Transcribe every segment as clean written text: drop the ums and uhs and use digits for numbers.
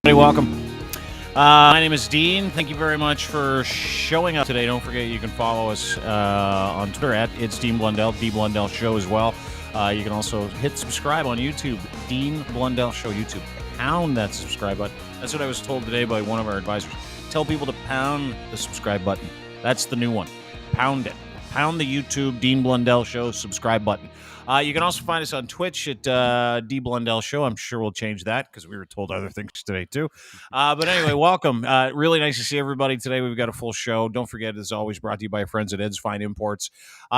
Welcome. My name is Dean. Thank you very much for showing up today. Don't forget you can follow us on Twitter at It's Dean Blundell, D Blundell Show as well. You can also hit subscribe on YouTube, Dean Blundell Show YouTube. Pound that subscribe button. That's what I was told today by one of our advisors. Tell people to pound the subscribe button. That's the new one. Pound it. Pound the YouTube Dean Blundell Show subscribe button. You can also find us on Twitch at D Blundell Show. I'm sure we'll change that because we were told other things today too. But anyway, welcome. Really nice to see everybody today. We've got a full show. Don't forget, as always, brought to you by our friends at Ed's Fine Imports.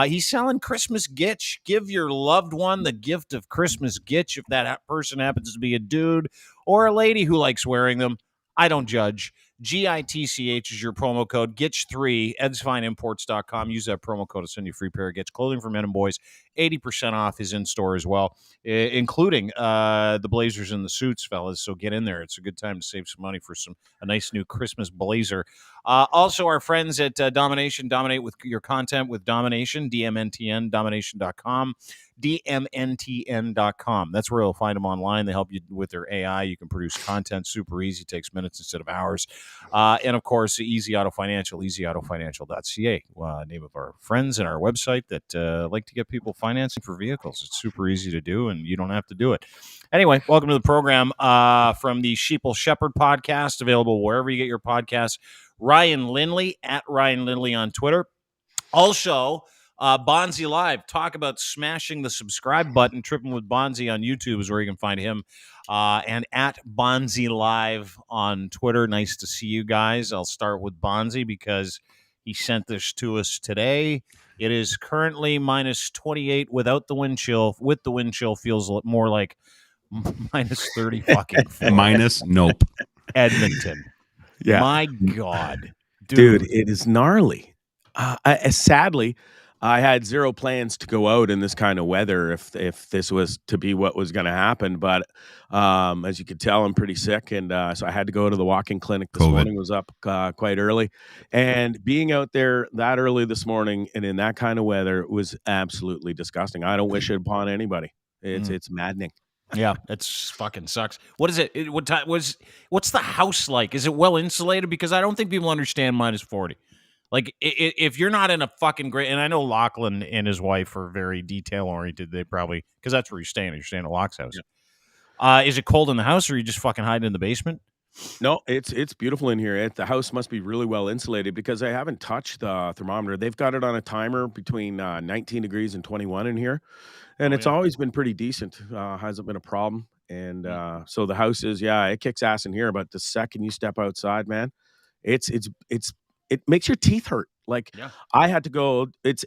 He's selling Christmas gitch. Give your loved one the gift of Christmas gitch if that person happens to be a dude or a lady who likes wearing them. I don't judge. GITCH is your promo code. Gitch3, edsfineimports.com. Use that promo code to send you a free pair of Gitch clothing for men and boys. 80% off is in store as well, including the blazers and the suits, fellas. So get in there. It's a good time to save some money for a nice new Christmas blazer. Also, our friends at Domination. Dominate with your content with Domination, DMNTN, domination.com. DMNTN.com. That's where you'll find them online. They help you with their AI. You can produce content super easy. It takes minutes instead of hours. And, of course, Easy Auto Financial, easyautoFinancial.ca, name of our friends and our website that like to get people financing for vehicles. It's super easy to do, and you don't have to do it. Anyway, welcome to the program from the Sheeple Shepherd podcast, available wherever you get your podcasts. Ryan Lindley, at Ryan Lindley on Twitter. Also, Bonzi Live. Talk about smashing the subscribe button. Tripping with Bonzi on YouTube is where you can find him. And at Bonzi Live on Twitter. Nice to see you guys. I'll start with Bonzi because he sent this to us today. It is currently minus 28 without the wind chill. With the wind chill, feels more like minus 30 fucking 4. Minus nope. Edmonton. Yeah. My God. Dude, it is gnarly. Sadly, I had zero plans to go out in this kind of weather if this was to be what was going to happen. But as you could tell, I'm pretty sick. And so I had to go to the walk-in clinic this morning. Was up quite early. And being out there that early this morning and in that kind of weather was absolutely disgusting. I don't wish it upon anybody. It's maddening. Yeah, it's fucking sucks. What is it? What's the house like? Is it well insulated? Because I don't think people understand minus 40. Like, if you're not in a fucking great, and I know Lachlan and his wife are very detail oriented. They probably, because that's where you're staying. You're staying at Locke's house. Yeah. Is it cold in the house, or are you just fucking hiding in the basement? No, it's beautiful in here. The house must be really well insulated because I haven't touched the thermometer. They've got it on a timer between 19 degrees and 21 in here, and it's always been pretty decent. Hasn't been a problem. And so the house is, it kicks ass in here. But the second you step outside, man, it makes your teeth hurt. Like I had to go. It's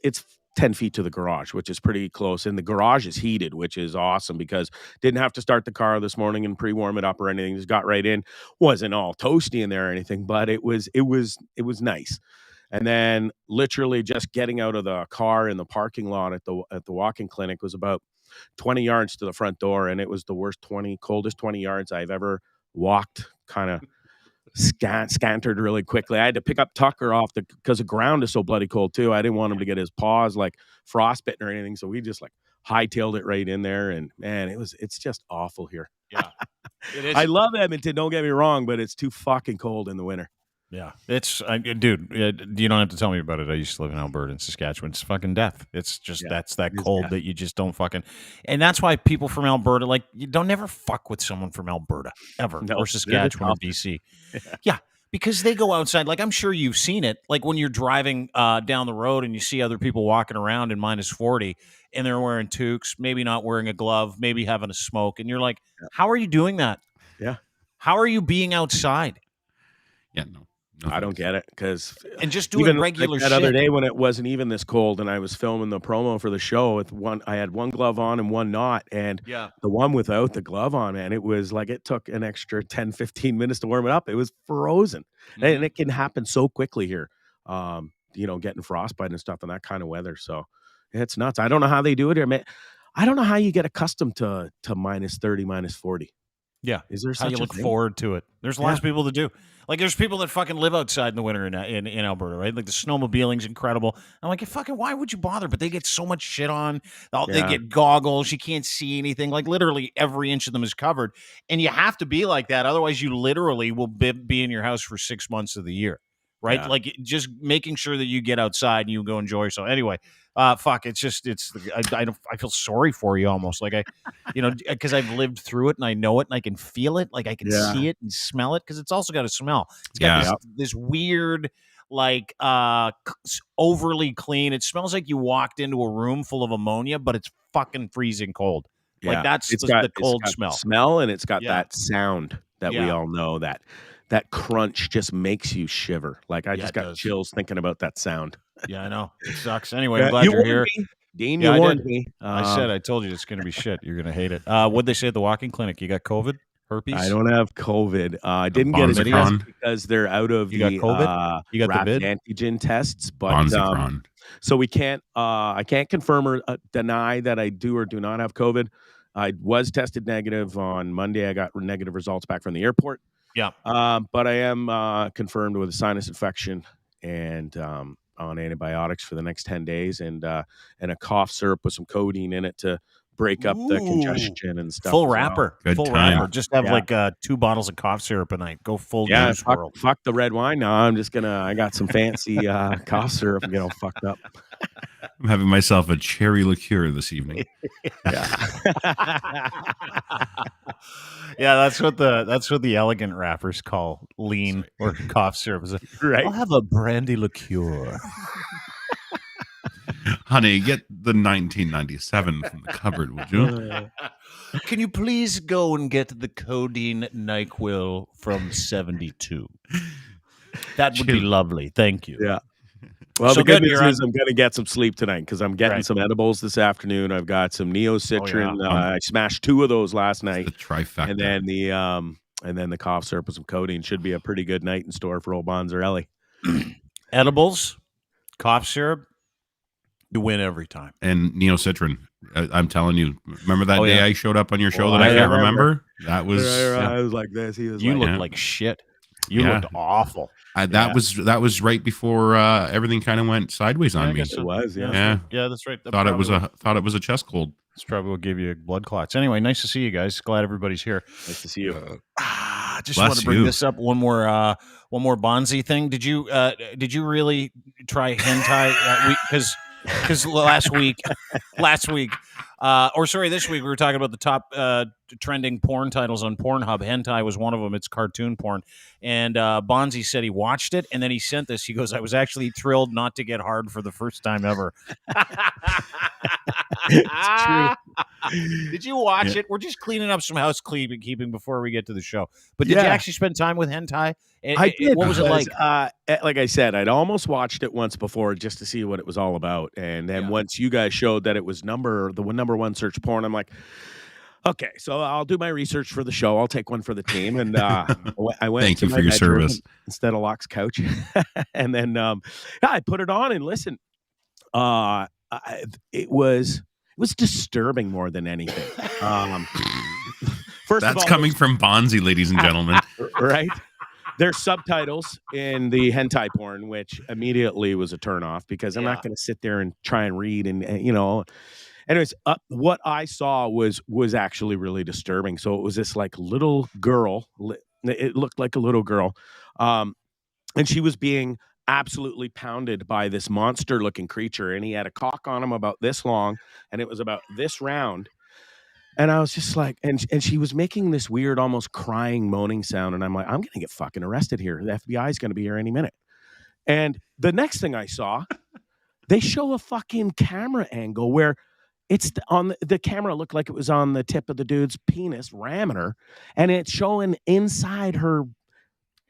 10 feet to the garage, which is pretty close. And the garage is heated, which is awesome because didn't have to start the car this morning and pre-warm it up or anything. Just got right in. Wasn't all toasty in there or anything, but it was nice. And then literally just getting out of the car in the parking lot at the walk-in clinic was about 20 yards to the front door. And it was the coldest 20 yards I've ever walked, kind of scantered really quickly. I had to pick up Tucker off because the ground is so bloody cold too. I didn't want him to get his paws like frostbitten or anything. So we just like hightailed it right in there. And man, it's just awful here. Yeah, it is. I love Edmonton. Don't get me wrong, but it's too fucking cold in the winter. Yeah, dude, you don't have to tell me about it. I used to live in Alberta and Saskatchewan. It's fucking death. It's just, that's that cold that you just don't fucking, and that's why people from Alberta, like, you don't never fuck with someone from Alberta, ever, or Saskatchewan or BC. Yeah, because they go outside, like, I'm sure you've seen it, like when you're driving down the road and you see other people walking around in minus 40 and they're wearing toques, maybe not wearing a glove, maybe having a smoke, and you're like, how are you doing that? Yeah. How are you being outside? Yeah, no. I don't get it because and just doing regular that shit. Other day when it wasn't even this cold and I was filming the promo for the show I had one glove on and one not, and the one without the glove on, man, it was like it took an extra 10-15 minutes to warm it up. It was frozen. And it can happen so quickly here, getting frostbite and stuff in that kind of weather. So it's nuts. I don't know how they do it here, man. I don't know how you get accustomed to minus 30, minus 40. Yeah. Is there How such you a look thing? forward to it. There's lots of people that do. Like, there's people that fucking live outside in the winter in Alberta, right? Like, the snowmobiling's incredible. I'm like, fucking, why would you bother? But they get so much shit on. They Yeah. get goggles. You can't see anything. Like, literally every inch of them is covered. And you have to be like that. Otherwise, you literally will be in your house for 6 months of the year, right? Yeah. Like, just making sure that you get outside and you go enjoy yourself. Anyway, fuck, I feel sorry for you almost. Like, because I've lived through it and I know it and I can feel it, like I can Yeah. see it and smell it, because it's also got a smell. It's got Yeah. this weird, like overly clean. It smells like you walked into a room full of ammonia, but it's fucking freezing cold. Like, that's the cold smell. Smell, and it's got Yeah. that sound that we Yeah. all know, that crunch just makes you shiver. Like, I Yeah, just it got does. chills thinking about that sound. Yeah, I know. It sucks. Anyway, I'm glad You you're warned here. me. Dean, Yeah, you I warned did. me. I told you it's going to be shit. You're going to hate it. What'd they say at the walk-in clinic? You got COVID? Herpes? I don't have COVID. I didn't get a test Bonzicron. because they're out of You got the COVID? You got the rapid vid? antigen tests, but Bonzicron. so we can't. I can't confirm or deny that I do or do not have COVID. I was tested negative on Monday. I got negative results back from the airport. Yeah. But I am confirmed with a sinus infection and on antibiotics for the next 10 days and a cough syrup with some codeine in it to break up the congestion and stuff. Full as well. wrapper. Good Full time. wrapper. Just have like 2 bottles of cough syrup a night. Go full Yeah, Juice World. fuck the red wine now. I got some fancy cough syrup and get all fucked up. I'm having myself a cherry liqueur this evening. Yeah, that's what the elegant rappers call lean or cough syrup. Right. I'll have a brandy liqueur. Honey, get the 1997 from the cupboard, would you? Can you please go and get the codeine NyQuil from 72? That would be lovely. Thank you. Yeah. Well, So the good good, news you're is I'm going to get some sleep tonight because I'm getting some edibles this afternoon. I've got some Neocitrin. I smashed 2 of those last night. The trifecta. And then the cough syrup with some codeine should be a pretty good night in store for old Bonzarelli. Edibles, cough syrup, you win every time. And Neocitrin. I'm telling you. Remember that day I showed up on your show Well, that I I can't remember. remember? That was I was like this. He was You like, looked like shit. You looked awful. that was right before everything kind of went sideways on me. it was, yeah. Yeah. That's right. Thought it was a chest cold. That's probably what gave you blood clots. Anyway, nice to see you guys. Glad everybody's here. Nice to see you. Just want to bring this up. One more Bonzi thing. Did you really try hentai? Because last week, this week we were talking about the top trending porn titles on Pornhub. Hentai was one of them. It's cartoon porn. And Bonzi said he watched it, and then he sent this. He goes, "I was actually thrilled not to get hard for the first time ever." It's true. Did you watch it? We're just cleaning up some housekeeping before we get to the show. But did you actually spend time with hentai? I did. What was it like? Like I said, I'd almost watched it once before just to see what it was all about. And then once you guys showed that it was the number 1 search porn, I'm like, okay, so I'll do my research for the show. I'll take one for the team. And I went Thank to you my for your bedroom service. instead of Locke's couch. And then I put it on and listened. It was disturbing more than anything. First That's of all, coming from Bonzi, ladies and gentlemen. right? There's subtitles in the hentai porn, which immediately was a turnoff because I'm not going to sit there and try and read and Anyways, what I saw was actually really disturbing. So it was this like little girl. It looked like a little girl, and she was being absolutely pounded by this monster-looking creature, and he had a cock on him about this long, and it was about this round. And I was just like, and she was making this weird, almost crying, moaning sound. And I'm like, I'm going to get fucking arrested here. The FBI is going to be here any minute. And the next thing I saw, they show a fucking camera angle where it's on the camera looked like it was on the tip of the dude's penis, ramming her. And it's showing inside her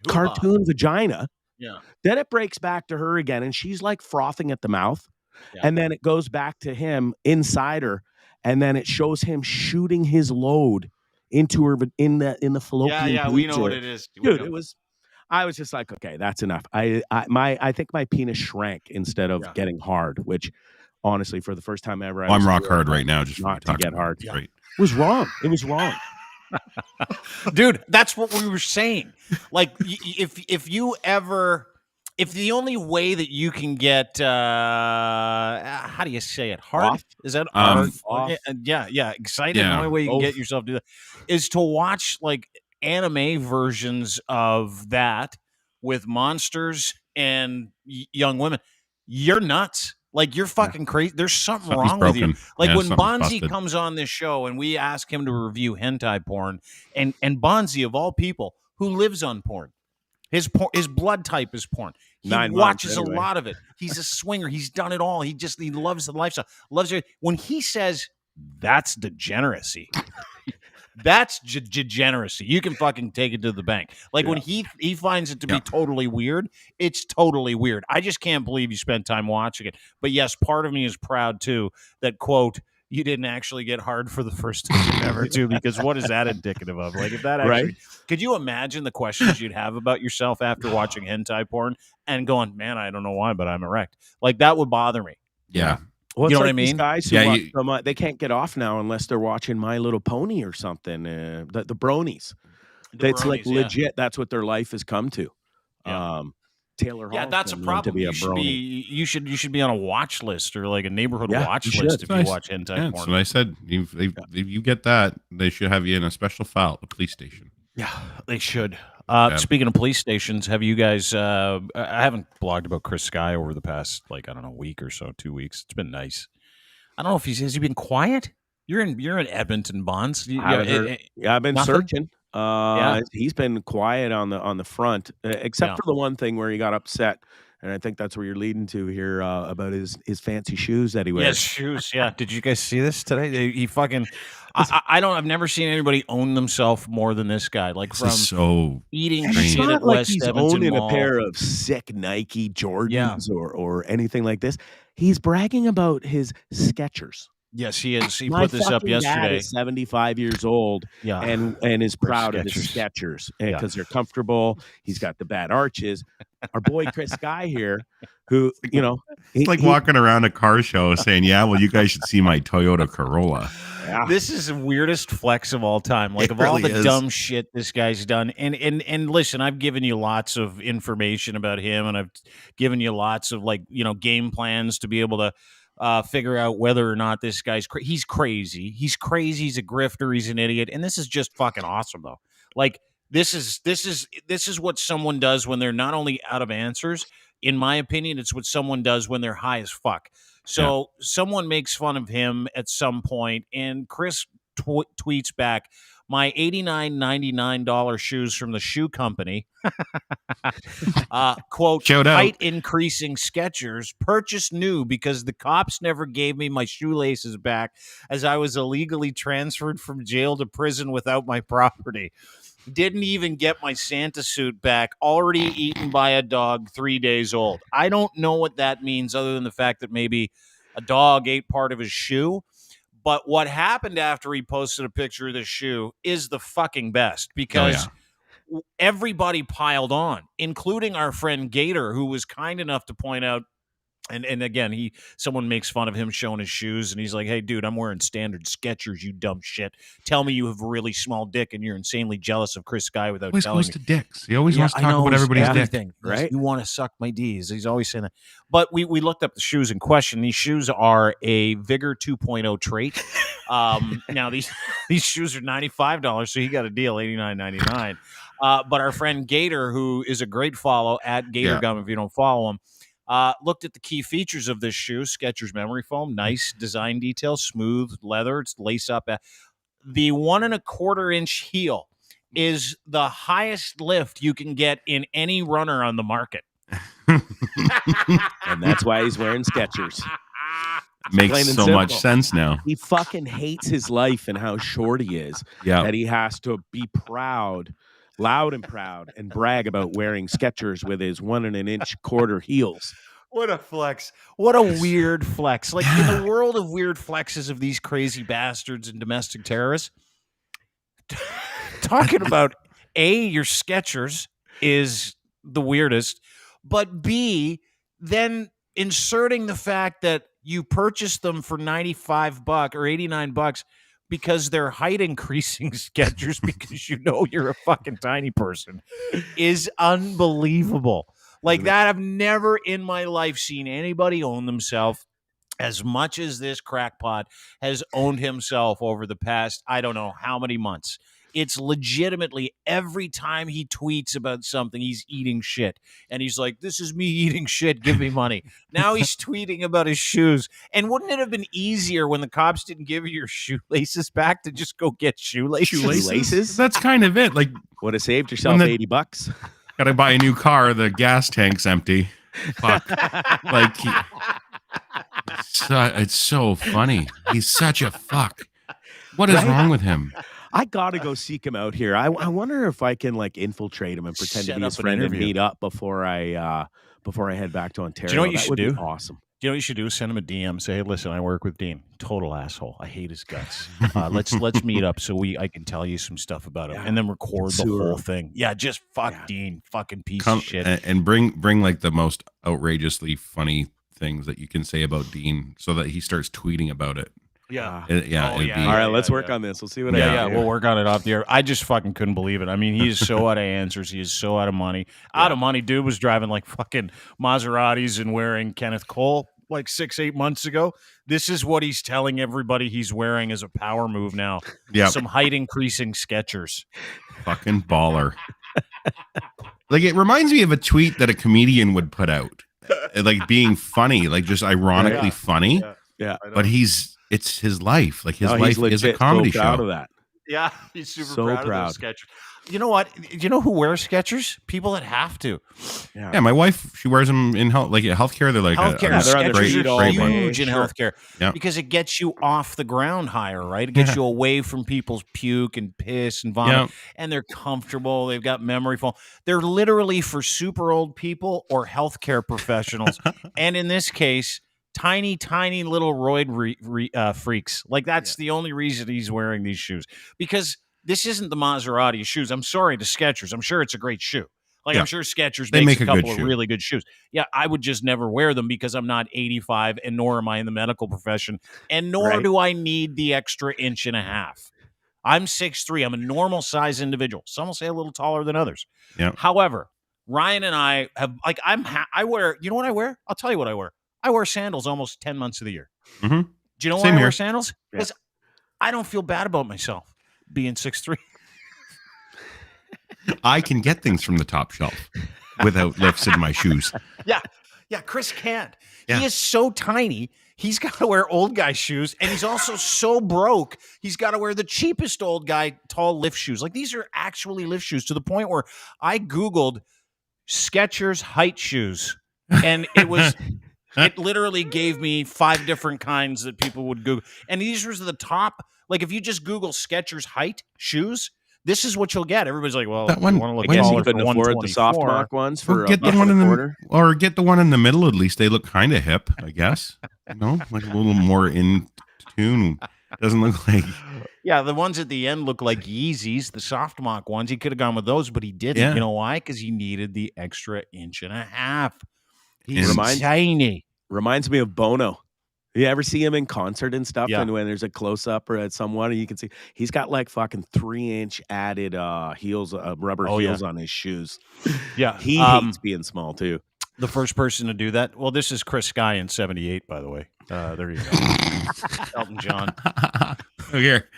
cartoon vagina. Yeah. Then it breaks back to her again. And she's like frothing at the mouth. Yeah. And then it goes back to him inside her. And then it shows him shooting his load into her in the fallopian. Yeah, we know what it is, dude. It was. I was just like, okay, that's enough. I think my penis shrank instead of getting hard, which honestly, for the first time ever, I'm rock hard right now. Just not to get hard. Right. It was wrong. It was wrong. Dude, that's what we were saying. Like, if you ever, if the only way that you can get, how do you say it? Hard? Off? Is that Um, Off? yeah, excited. The Yeah. only way you can get Both. yourself to do that is to watch like anime versions of that with monsters and young women. You're nuts. Like, you're fucking crazy. There's something Something's wrong with you. broken. Like, Yeah, when something's Bonzi busted. comes on this show and we ask him to review hentai porn, and Bonzi, of all people, who lives on porn, his blood type is porn. He 9 months, watches anyway. a lot of it. He's a swinger. He's done it all. He loves the lifestyle. Loves it. When he says that's degeneracy, that's degeneracy. You can fucking take it to the bank. Like, when he finds it to be totally weird, it's totally weird. I just can't believe you spent time watching it. But yes, part of me is proud too that, quote, you didn't actually get hard for the first time ever too, because what is that indicative of? Like, if that actually, could you imagine the questions you'd have about yourself after watching hentai porn and going, man, I don't know why, but I'm erect. Like, that would bother me. Yeah. Well, You know it's what like I these mean? guys who Yeah, watch you- them, they can't get off now unless they're watching My Little Pony or something. The bronies. That's like bronies, yeah. legit. That's what their life has come to. Yeah. Taylor Hall. Yeah, that's a problem. You should be on a watch list, or like a neighborhood watch you list should. if you watch hentai Yeah, porn. so I said, if you get that, they should have you in a special file at the police station. Yeah, they should. Yeah. Speaking of police stations, have you guys? I haven't blogged about Chris Sky over the past, like, I don't know, week or so, 2 weeks. It's been nice. I don't know if has he been quiet? You're in Edmonton, Bonds. I've been nothing? searching. Yeah. He's been quiet on the front, except Yeah. for the one thing where he got upset, and I think that's where you're leading to here about his fancy shoes that he wears. Yes, shoes. Yeah. Did you guys see this today? He fucking. I've never seen anybody own themselves more than this guy. Like, This from is so eating strange. shit It's at not like West he's Edmonton owning Mall. a pair of sick Nike Jordans or anything like this. He's bragging about his Skechers. Yes, he is. He My put this up fucking dad yesterday. is 75 years old Yeah. and is proud of his Skechers. Skechers because they're comfortable. He's got the bad arches. Our boy Chris Guy here, who, you know, It's like walking around a car show saying, yeah, well, you guys should see my Toyota Corolla. This is the weirdest flex of all time. Like, of all the dumb shit this guy's done. And listen, I've given you lots of information about him, and I've given you lots of, like, you know, game plans to be able to figure out whether or not this guy's he's crazy. He's crazy. He's a grifter. He's an idiot. And this is just fucking awesome, though. Like, this is what someone does when they're not only out of answers. In my opinion, it's what someone does when they're high as fuck. So someone makes fun of him at some point, and Chris tweets back, my $89.99 shoes from the shoe company, quote, Shout out. height increasing Skechers, purchased new because the cops never gave me my shoelaces back as I was illegally transferred from jail to prison without my property. Didn't even get my Santa suit back, already eaten by a dog 3 days old. I don't know what that means other than the fact that maybe a dog ate part of his shoe. But what happened after he posted a picture of the shoe is the fucking best, because everybody piled on, including our friend Gator, who was kind enough to point out. And again, someone makes fun of him showing his shoes, and he's like, hey, dude, I'm wearing standard Skechers, you dumb shit. Tell me you have a really small dick and you're insanely jealous of Chris Sky without Always telling goes me. to dicks. He always wants to talk about everybody's dick. Everything, right? You want to suck my D's. He's always saying that. But we looked up the shoes in question. These shoes are a Vigor 2.0 trait. Now, these shoes are $95, so he got a deal, $89.99. But our friend Gator, who is a great follow, at Gator Gum if you don't follow him, looked at the key features of this shoe. Skechers memory foam, nice design detail, smooth leather, it's lace up. The 1 1/4 inch heel is the highest lift you can get in any runner on the market. And that's why he's wearing Skechers. Makes so much sense now. He fucking hates his life and how short he is. Yeah. That he has to be proud, loud and proud, and brag about wearing Skechers with his 1 1/4 heels. What a flex. What a weird flex. Like, in the world of weird flexes of these crazy bastards and domestic terrorists, talking about A, your Skechers is the weirdest, but B, then inserting the fact that you purchased them for $95 or $89, because they're height increasing Skechers because you know you're a fucking tiny person is unbelievable. Like that, I've never in my life seen anybody own themselves as much as this crackpot has owned himself over the past, I don't know how many months. It's legitimately every time he tweets about something, he's eating shit. And he's like, this is me eating shit. Give me money. Now he's tweeting about his shoes. And wouldn't it have been easier when the cops didn't give you your shoelaces back to just go get shoelaces? Shoelaces? That's kind of it. Like, would have saved yourself $80. Gotta buy a new car. The gas tank's empty. Fuck. Like, it's so funny. He's such a fuck. What is wrong with him? I gotta go seek him out here. I wonder if I can like infiltrate him and pretend to be his friend and meet up before I head back to Ontario. Do you know what you should do? Awesome. Do you know what you should do? Send him a DM. Say, hey, listen, I work with Dean. Total asshole. I hate his guts. Let's meet up so I can tell you some stuff about him, and then record the whole thing. Yeah, just fuck Dean, fucking piece of shit, and bring like the most outrageously funny things that you can say about Dean, so that he starts tweeting about it. Yeah. All right, let's work on this. We'll see what I Yeah, we'll work on it off the air. I just fucking couldn't believe it. I mean, he is so out of answers. He is so out of money. Out of money. Dude was driving like fucking Maseratis and wearing Kenneth Cole like 6-8 months ago. This is what he's telling everybody he's wearing as a power move now. Yeah. Some height increasing Skechers. Fucking baller. Like, it reminds me of a tweet that a comedian would put out. Like being funny, like just ironically funny. Yeah. But it's his life. Like his life is a comedy show. Of that. Yeah, he's super proud of those Skechers. You know what? You know who wears Skechers? People that have to. Yeah, my wife, she wears them in healthcare. They're like healthcare. Skechers are huge in sure. healthcare because it gets you off the ground higher, right? It gets you away from people's puke and piss and vomit, and they're comfortable. They've got memory foam. They're literally for super old people or healthcare professionals, and in this case, tiny little roid freaks. Like that's the only reason he's wearing these shoes, because this isn't the Maserati shoes. I'm sorry to Skechers. I'm sure it's a great shoe. Like I'm sure Skechers makes a couple of really good shoes. Yeah, I would just never wear them because I'm not 85 and nor am I in the medical profession, and nor do I need the extra 1.5 inches. I'm 6'3". I'm a normal size individual. Some will say a little taller than others. Yeah. However, Ryan and I have like I wear. You know what I wear? I'll tell you what I wear. I wear sandals almost 10 months of the year. Mm-hmm. Do you know why I wear sandals? Because I don't feel bad about myself being 6'3". I can get things from the top shelf without lifts in my shoes. Yeah, Chris can't. Yeah. He is so tiny. He's got to wear old guy shoes, and he's also so broke. He's got to wear the cheapest old guy tall lift shoes. Like these are actually lift shoes, to the point where I Googled Skechers height shoes, and it was... It literally gave me 5 different kinds that people would Google. And these were the top. Like, if you just Google Skechers height shoes, this is what you'll get. Everybody's like, well, that one, you want to look taller for you couldn't afford the soft mock ones for get the one in the or get the one in the middle. At least they look kind of hip, I guess. Like a little more in tune. Doesn't look like... Yeah, the ones at the end look like Yeezys, the soft mock ones. He could have gone with those, but he didn't. Yeah. You know why? Because he needed the extra 1.5 inches. He's tiny. Reminds me of Bono. You ever see him in concert and stuff? Yeah. And when there's a close up or at someone, you can see he's got like fucking 3-inch added heels, rubber heels on his shoes. Yeah, he hates being small too. The first person to do that. Well, this is Chris Sky in '78, by the way. There you go. Elton John. Here.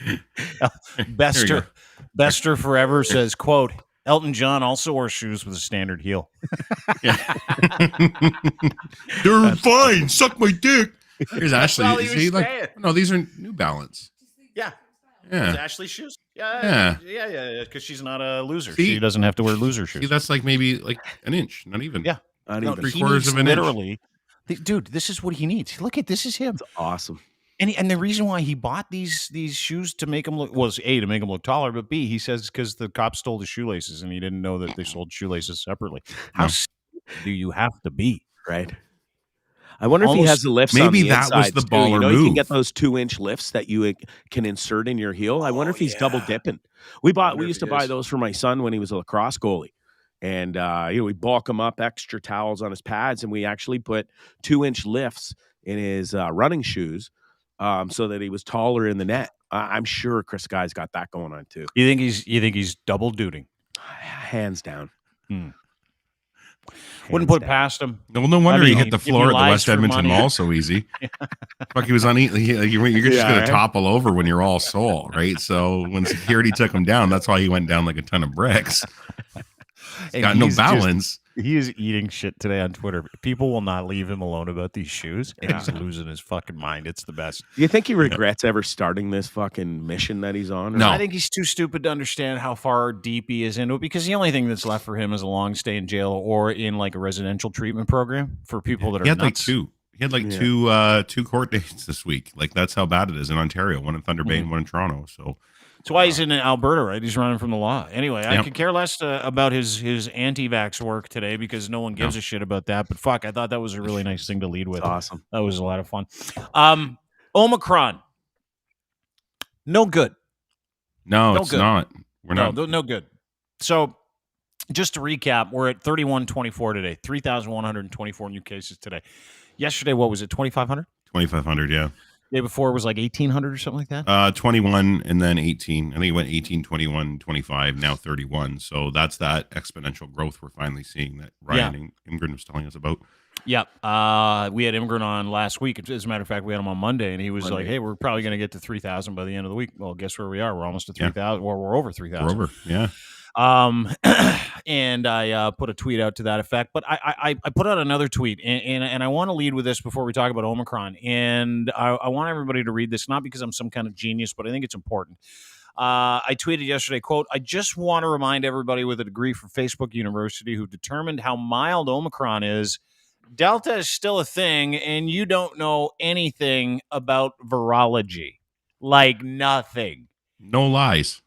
Bester forever says, quote, Elton John also wore shoes with a standard heel. They're fine. Suck my dick. Here's Ashley. See, like, no, these are New Balance. Yeah. It's Ashley's shoes. Yeah. Because she's not a loser. She doesn't have to wear loser shoes. See, that's like maybe like an inch, not even. Yeah. Not even 3/4 of an inch. Dude, this is what he needs. Look at this is him. It's awesome. And the reason why he bought these shoes to make him look was A, to make him look taller, but B, he says because the cops stole the shoelaces and he didn't know that they sold shoelaces separately. How do you have to be? Right. I wonder if he has the lifts. Maybe on the that was the baller move. You can get those 2-inch lifts that you can insert in your heel. I wonder if he's double dipping. We used to buy those for my son when he was a lacrosse goalie. And we bulk him up, extra towels on his pads, and we actually put 2-inch lifts in his running shoes. So that he was taller in the net. I'm sure Chris Guy's got that going on too. You think he's double duty? Hands down. Wouldn't put past him. Well, no wonder he hit the floor at the West Edmonton Mall so easy. Fuck, he was uneasy. You're just going to topple over when you're all sole, right? So when security took him down, that's why he went down like a ton of bricks. He's got no balance. He is eating shit today on Twitter. People will not leave him alone about these shoes, and he's losing his fucking mind. It's the best. Do you think he regrets ever starting this fucking mission that he's on? No. I think he's too stupid to understand how far deep he is into it, because the only thing that's left for him is a long stay in jail or in like a residential treatment program for people that are nuts. He had two court dates this week. Like, that's how bad it is in Ontario. One in Thunder Bay and one in Toronto. So that's why he's in Alberta, right? He's running from the law. Anyway, I could care less about his anti-vax work today because no one gives a shit about that. But fuck, I thought that was a really nice thing to lead with. That's awesome. That was a lot of fun. Omicron, no good. No, it's not. We're not. No good. So just to recap, we're at 3,124 today. 3,124 new cases today. Yesterday, what was it? 2,500. 2,500. Yeah. Day before it was like 1,800 or something like that? 21 and then 18. I think it went 18, 21, 25, now 31. So that's that exponential growth we're finally seeing that Ryan Imgren was telling us about. Yeah. We had Imgren on last week. As a matter of fact, we had him on Monday, and he was like, hey, we're probably going to get to 3,000 by the end of the week. Well, guess where we are? We're almost to 3,000, or we're over 3,000. We're over, yeah. And I put a tweet out to that effect, but I put out another tweet, and I want to lead with this before we talk about Omicron. And I want everybody to read this, not because I'm some kind of genius, but I think it's important. I tweeted yesterday, quote, I just want to remind everybody with a degree from Facebook University who determined how mild Omicron is, Delta is still a thing, and you don't know anything about virology. Like nothing. No lies.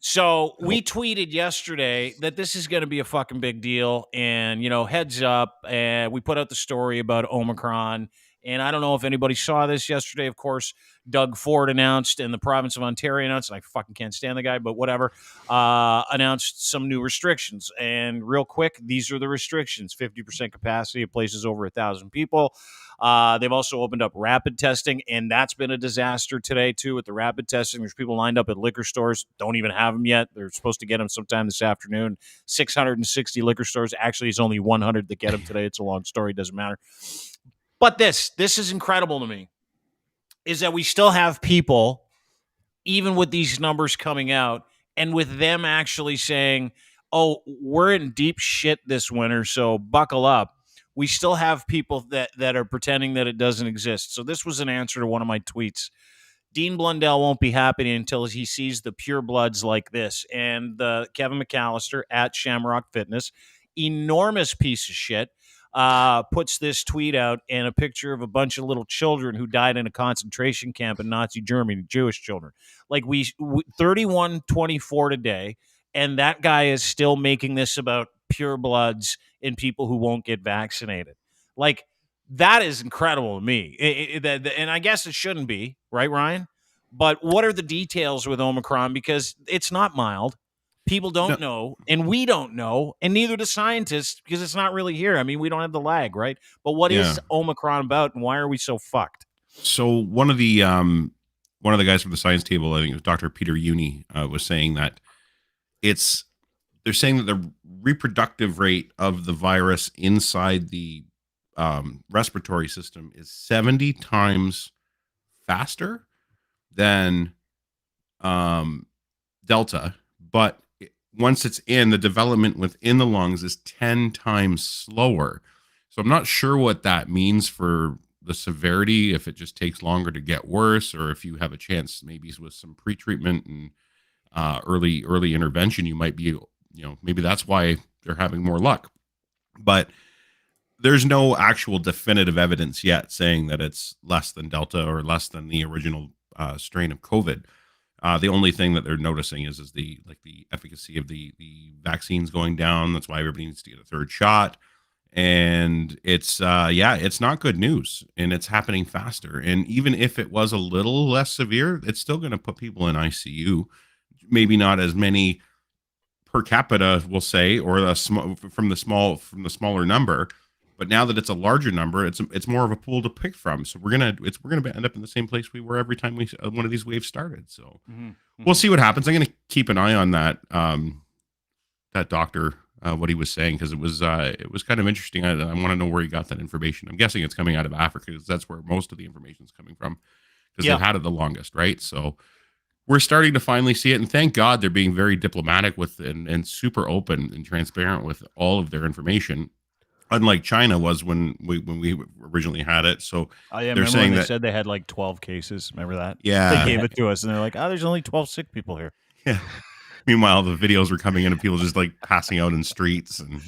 So we tweeted yesterday that this is going to be a fucking big deal, and, heads up, and we put out the story about Omicron, and I don't know if anybody saw this yesterday. Of course, Doug Ford announced, and the province of Ontario announced, and I fucking can't stand the guy, but whatever, announced some new restrictions. And real quick, these are the restrictions: 50% capacity at places over 1,000 people. They've also opened up rapid testing, and that's been a disaster today, too, with the rapid testing. There's people lined up at liquor stores, don't even have them yet. They're supposed to get them sometime this afternoon. 660 liquor stores. Actually, it's only 100 that get them today. It's a long story. Doesn't matter. But this is incredible to me, is that we still have people, even with these numbers coming out, and with them actually saying, oh, we're in deep shit this winter, so buckle up. We still have people that are pretending that it doesn't exist. So this was an answer to one of my tweets. Dean Blundell won't be happy until he sees the pure bloods like this. And Kevin McAllister at Shamrock Fitness, enormous piece of shit, puts this tweet out and a picture of a bunch of little children who died in a concentration camp in Nazi Germany, Jewish children. Like we 31-24 today, and that guy is still making this about pure bloods and people who won't get vaccinated. Like, that is incredible to me. And I guess it shouldn't be, right, Ryan? But what are the details with Omicron? Because it's not mild. People don't know, and we don't know, and neither do scientists, because it's not really here. I mean, we don't have the lag, right? But what is Omicron about, and why are we so fucked? So one of the guys from the science table, I think it was Dr. Peter Uni, was saying that they're saying that the reproductive rate of the virus inside the respiratory system is 70 times faster than Delta, but once it's in, the development within the lungs is 10 times slower. So I'm not sure what that means for the severity, if it just takes longer to get worse, or if you have a chance maybe with some pre-treatment and early intervention, you might be, maybe that's why they're having more luck. But there's no actual definitive evidence yet saying that it's less than Delta or less than the original strain of COVID. The only thing that they're noticing is the efficacy of the vaccines going down. That's why everybody needs to get a third shot. And it's not good news, and it's happening faster. And even if it was a little less severe, it's still going to put people in ICU. Maybe not as many per capita, we'll say, or from the smaller number, But now that it's a larger number, it's more of a pool to pick from. So we're gonna end up in the same place we were every time one of these waves started. So we'll see what happens. I'm gonna keep an eye on that that doctor, what he was saying, because it was kind of interesting. I want to know where he got that information. I'm guessing it's coming out of Africa, because that's where most of the information is coming from, because they've had it the longest, right? So we're starting to finally see it, and thank God they're being very diplomatic with and super open and transparent with all of their information, unlike China was when we originally had it. So they're saying they said they had like 12 cases. Remember that? Yeah, they gave it to us, and they're like, there's only 12 sick people here. Yeah. Meanwhile, the videos were coming in of people just like passing out in streets, and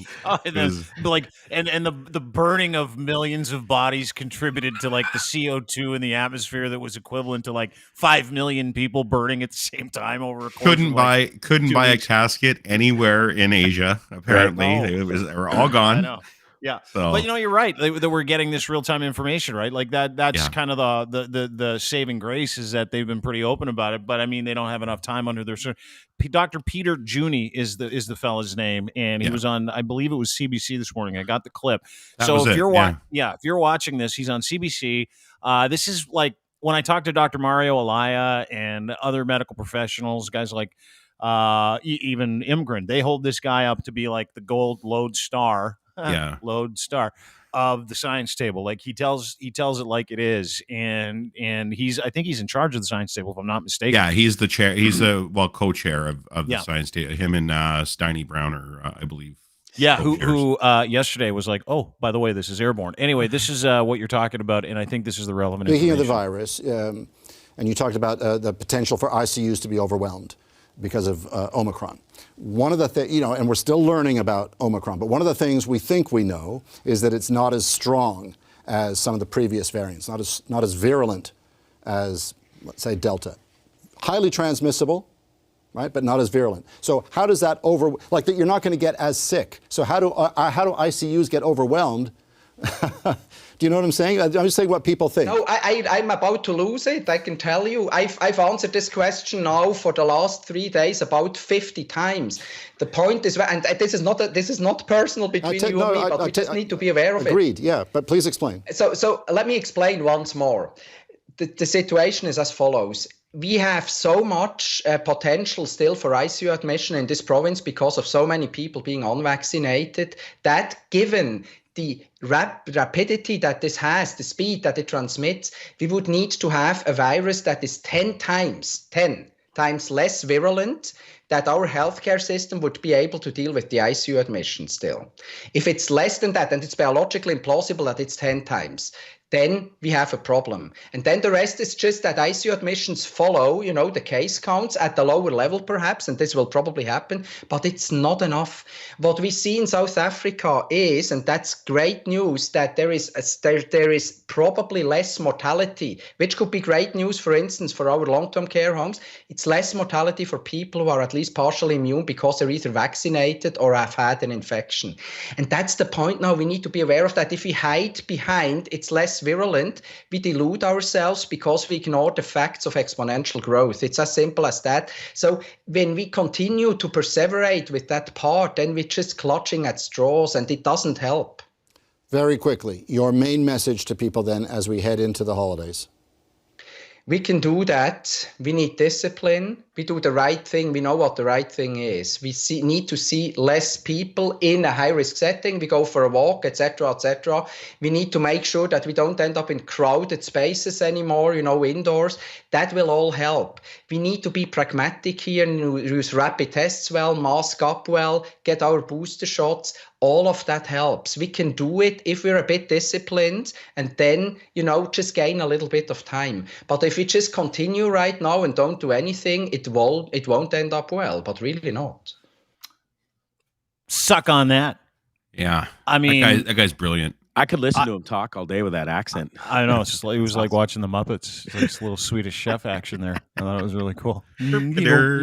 the burning of millions of bodies contributed to like the CO2 in the atmosphere that was equivalent to like 5 million people burning at the same time over a course couldn't buy weeks. a casket anywhere in Asia. Apparently, they were all gone. I know. Yeah, but you're right. That we're getting this real time information, right? Like that's kind of the saving grace, is that they've been pretty open about it. But I mean, they don't have enough time under their. Dr. Peter Juni is the fella's name, and he was on, I believe it was CBC this morning. I got the clip. So if you're watching this, he's on CBC. This is like when I talk to Dr. Mario Alaya and other medical professionals, guys like even Imgren, they hold this guy up to be like the gold lodestar of the science table. Like he tells it like it is, and I think he's in charge of the science table, if I'm not mistaken. Yeah, he's the chair. He's the co-chair of the science table. Him and Steiny Browner, I believe. Yeah, who yesterday was like, oh, by the way, this is airborne. Anyway, this is what you're talking about, and I think this is the relevant Speaking information. of the virus, and you talked about the potential for ICUs to be overwhelmed because of Omicron. One of the things, and we're still learning about Omicron, but one of the things we think we know is that it's not as strong as some of the previous variants, not as virulent as, let's say, Delta. Highly transmissible, right, but not as virulent. So how does that like that you're not going to get as sick? So how do ICUs get overwhelmed? Do you know what I'm saying? I'm just saying what people think. No, I'm about to lose it. I can tell you. I've answered this question now for the last 3 days about 50 times. The point is, and this is not personal between you and me, but we just need to be aware of it. Agreed. Yeah, but please explain. So let me explain once more. The situation is as follows. We have so much potential still for ICU admission in this province because of so many people being unvaccinated, that given the rapidity that this has, the speed that it transmits, we would need to have a virus that is 10 times less virulent, that our healthcare system would be able to deal with the ICU admission still. If it's less than that, and it's biologically implausible that it's 10 times, then we have a problem. And then the rest is just that ICU admissions follow, the case counts at the lower level perhaps, and this will probably happen, but it's not enough. What we see in South Africa is, and that's great news, that there is probably less mortality, which could be great news, for instance, for our long-term care homes. It's less mortality for people who are at least partially immune because they're either vaccinated or have had an infection. And that's the point now. We need to be aware of that. If we hide behind it's less virulent, we delude ourselves because we ignore the facts of exponential growth. It's as simple as that. So when we continue to perseverate with that part, then we're just clutching at straws, and it doesn't help. Very quickly, your main message to people then as we head into the holidays. We can do that. We need discipline. We do the right thing. We know what the right thing is. We need to see less people in a high-risk setting. We go for a walk, etc., etc. We need to make sure that we don't end up in crowded spaces anymore, indoors. That will all help. We need to be pragmatic here and use rapid tests well, mask up well, get our booster shots. All of that helps. We can do it if we're a bit disciplined, and then, just gain a little bit of time. But if we just continue right now and don't do anything, it won't end up well, but really not. Suck on that. Yeah. I mean, that guy's brilliant. I could listen to him talk all day with that accent. I know. It was like watching the Muppets. It's like this little Swedish chef action there. I thought it was really cool. There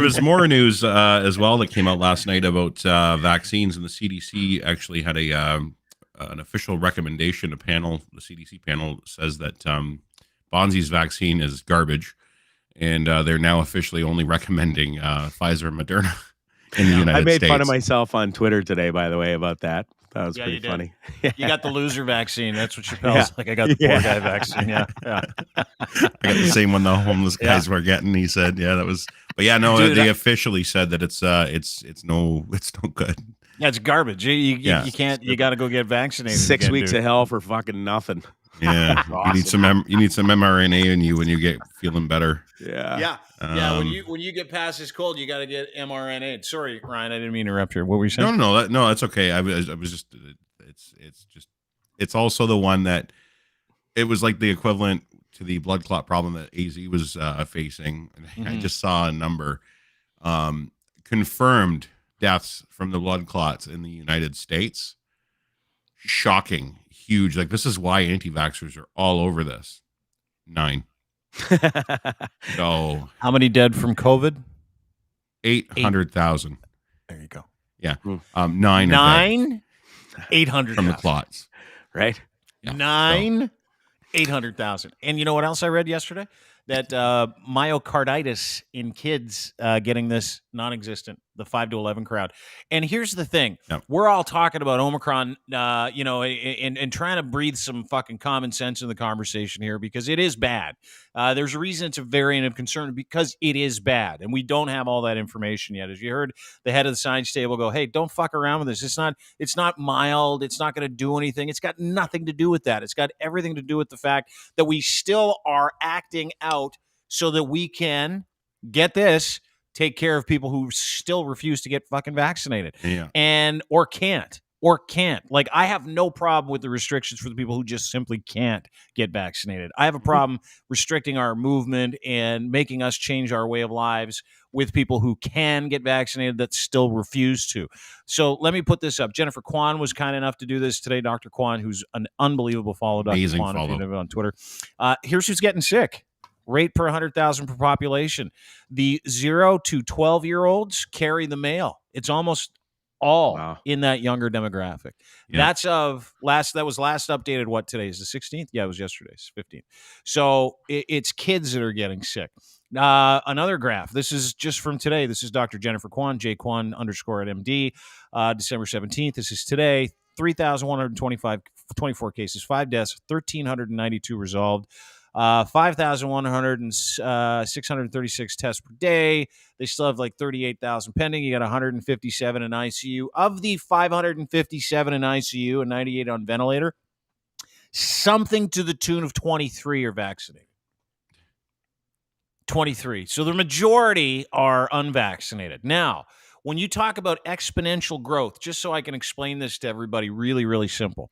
was more news as well that came out last night about vaccines, and the CDC actually had an official recommendation. The CDC panel says that Bonzi's vaccine is garbage, and they're now officially only recommending Pfizer and Moderna in the United I made States. fun of myself on Twitter today, by the way, about that. That was Yeah, pretty you did. funny. You got the loser vaccine. That's what Chappelle's like. I got the poor guy vaccine. Yeah. I got the same one the homeless guys were getting. He said, "Yeah, that was." But yeah, no, Dude, they officially said that it's no good. Yeah, it's garbage. You can't. You got to go get vaccinated. 6 again, weeks dude. of hell for fucking nothing. Yeah, you need some mRNA in you when you get feeling better. Yeah. Yeah. When you get past this cold, you got to get mRNA. Sorry, Ryan, I didn't mean to interrupt you. What were you saying? No, that's okay. I was just it's also the one that it was like the equivalent to the blood clot problem that AZ was facing. I just saw a number confirmed deaths from the blood clots in the United States. Shocking, huge. Like, this is why anti-vaxxers are all over this. 9. So How many dead from COVID? 800,000. There you go. Yeah. 9 800 from the clots. Right? Yeah. 800,000. And you know what else I read yesterday? That myocarditis in kids getting this non-existent, the 5 to 11 crowd. And here's the thing. Yep. We're all talking about Omicron, and trying to breathe some fucking common sense in the conversation here because it is bad. There's a reason it's a variant of concern because it is bad. And we don't have all that information yet. As you heard the head of the science table go, hey, don't fuck around with this. It's not mild. It's not going to do anything. It's got nothing to do with that. It's got everything to do with the fact that we still are acting out so that we can, get this, take care of people who still refuse to get fucking vaccinated. Yeah. Or can't. Like, I have no problem with the restrictions for the people who just simply can't get vaccinated. I have a problem restricting our movement and making us change our way of lives with people who can get vaccinated that still refuse to. So let me put this up. Jennifer Kwan was kind enough to do this today. Dr. Kwan, who's an unbelievable follow. Amazing Dr. Kwan, follow. if you know on Twitter. Here's who's getting sick. Rate per 100,000 per population. The 0 to 12-year-olds carry the mail. It's almost all in that younger demographic. Yeah. That was last updated. What today is the 16th? Yeah, it was yesterday's 15th. So it's kids that are getting sick. Another graph. This is just from today. This is Dr. Jennifer Kwan, J-Kwan _ at MD, December 17th. This is today. 3,124 cases, 5 deaths, 1,392 resolved. 636 tests per day. They still have like 38,000 pending. You got 157 in ICU. Of the 557 in ICU and 98 on ventilator, something to the tune of 23 are vaccinated. 23. So the majority are unvaccinated. Now, when you talk about exponential growth, just so I can explain this to everybody really, really simple.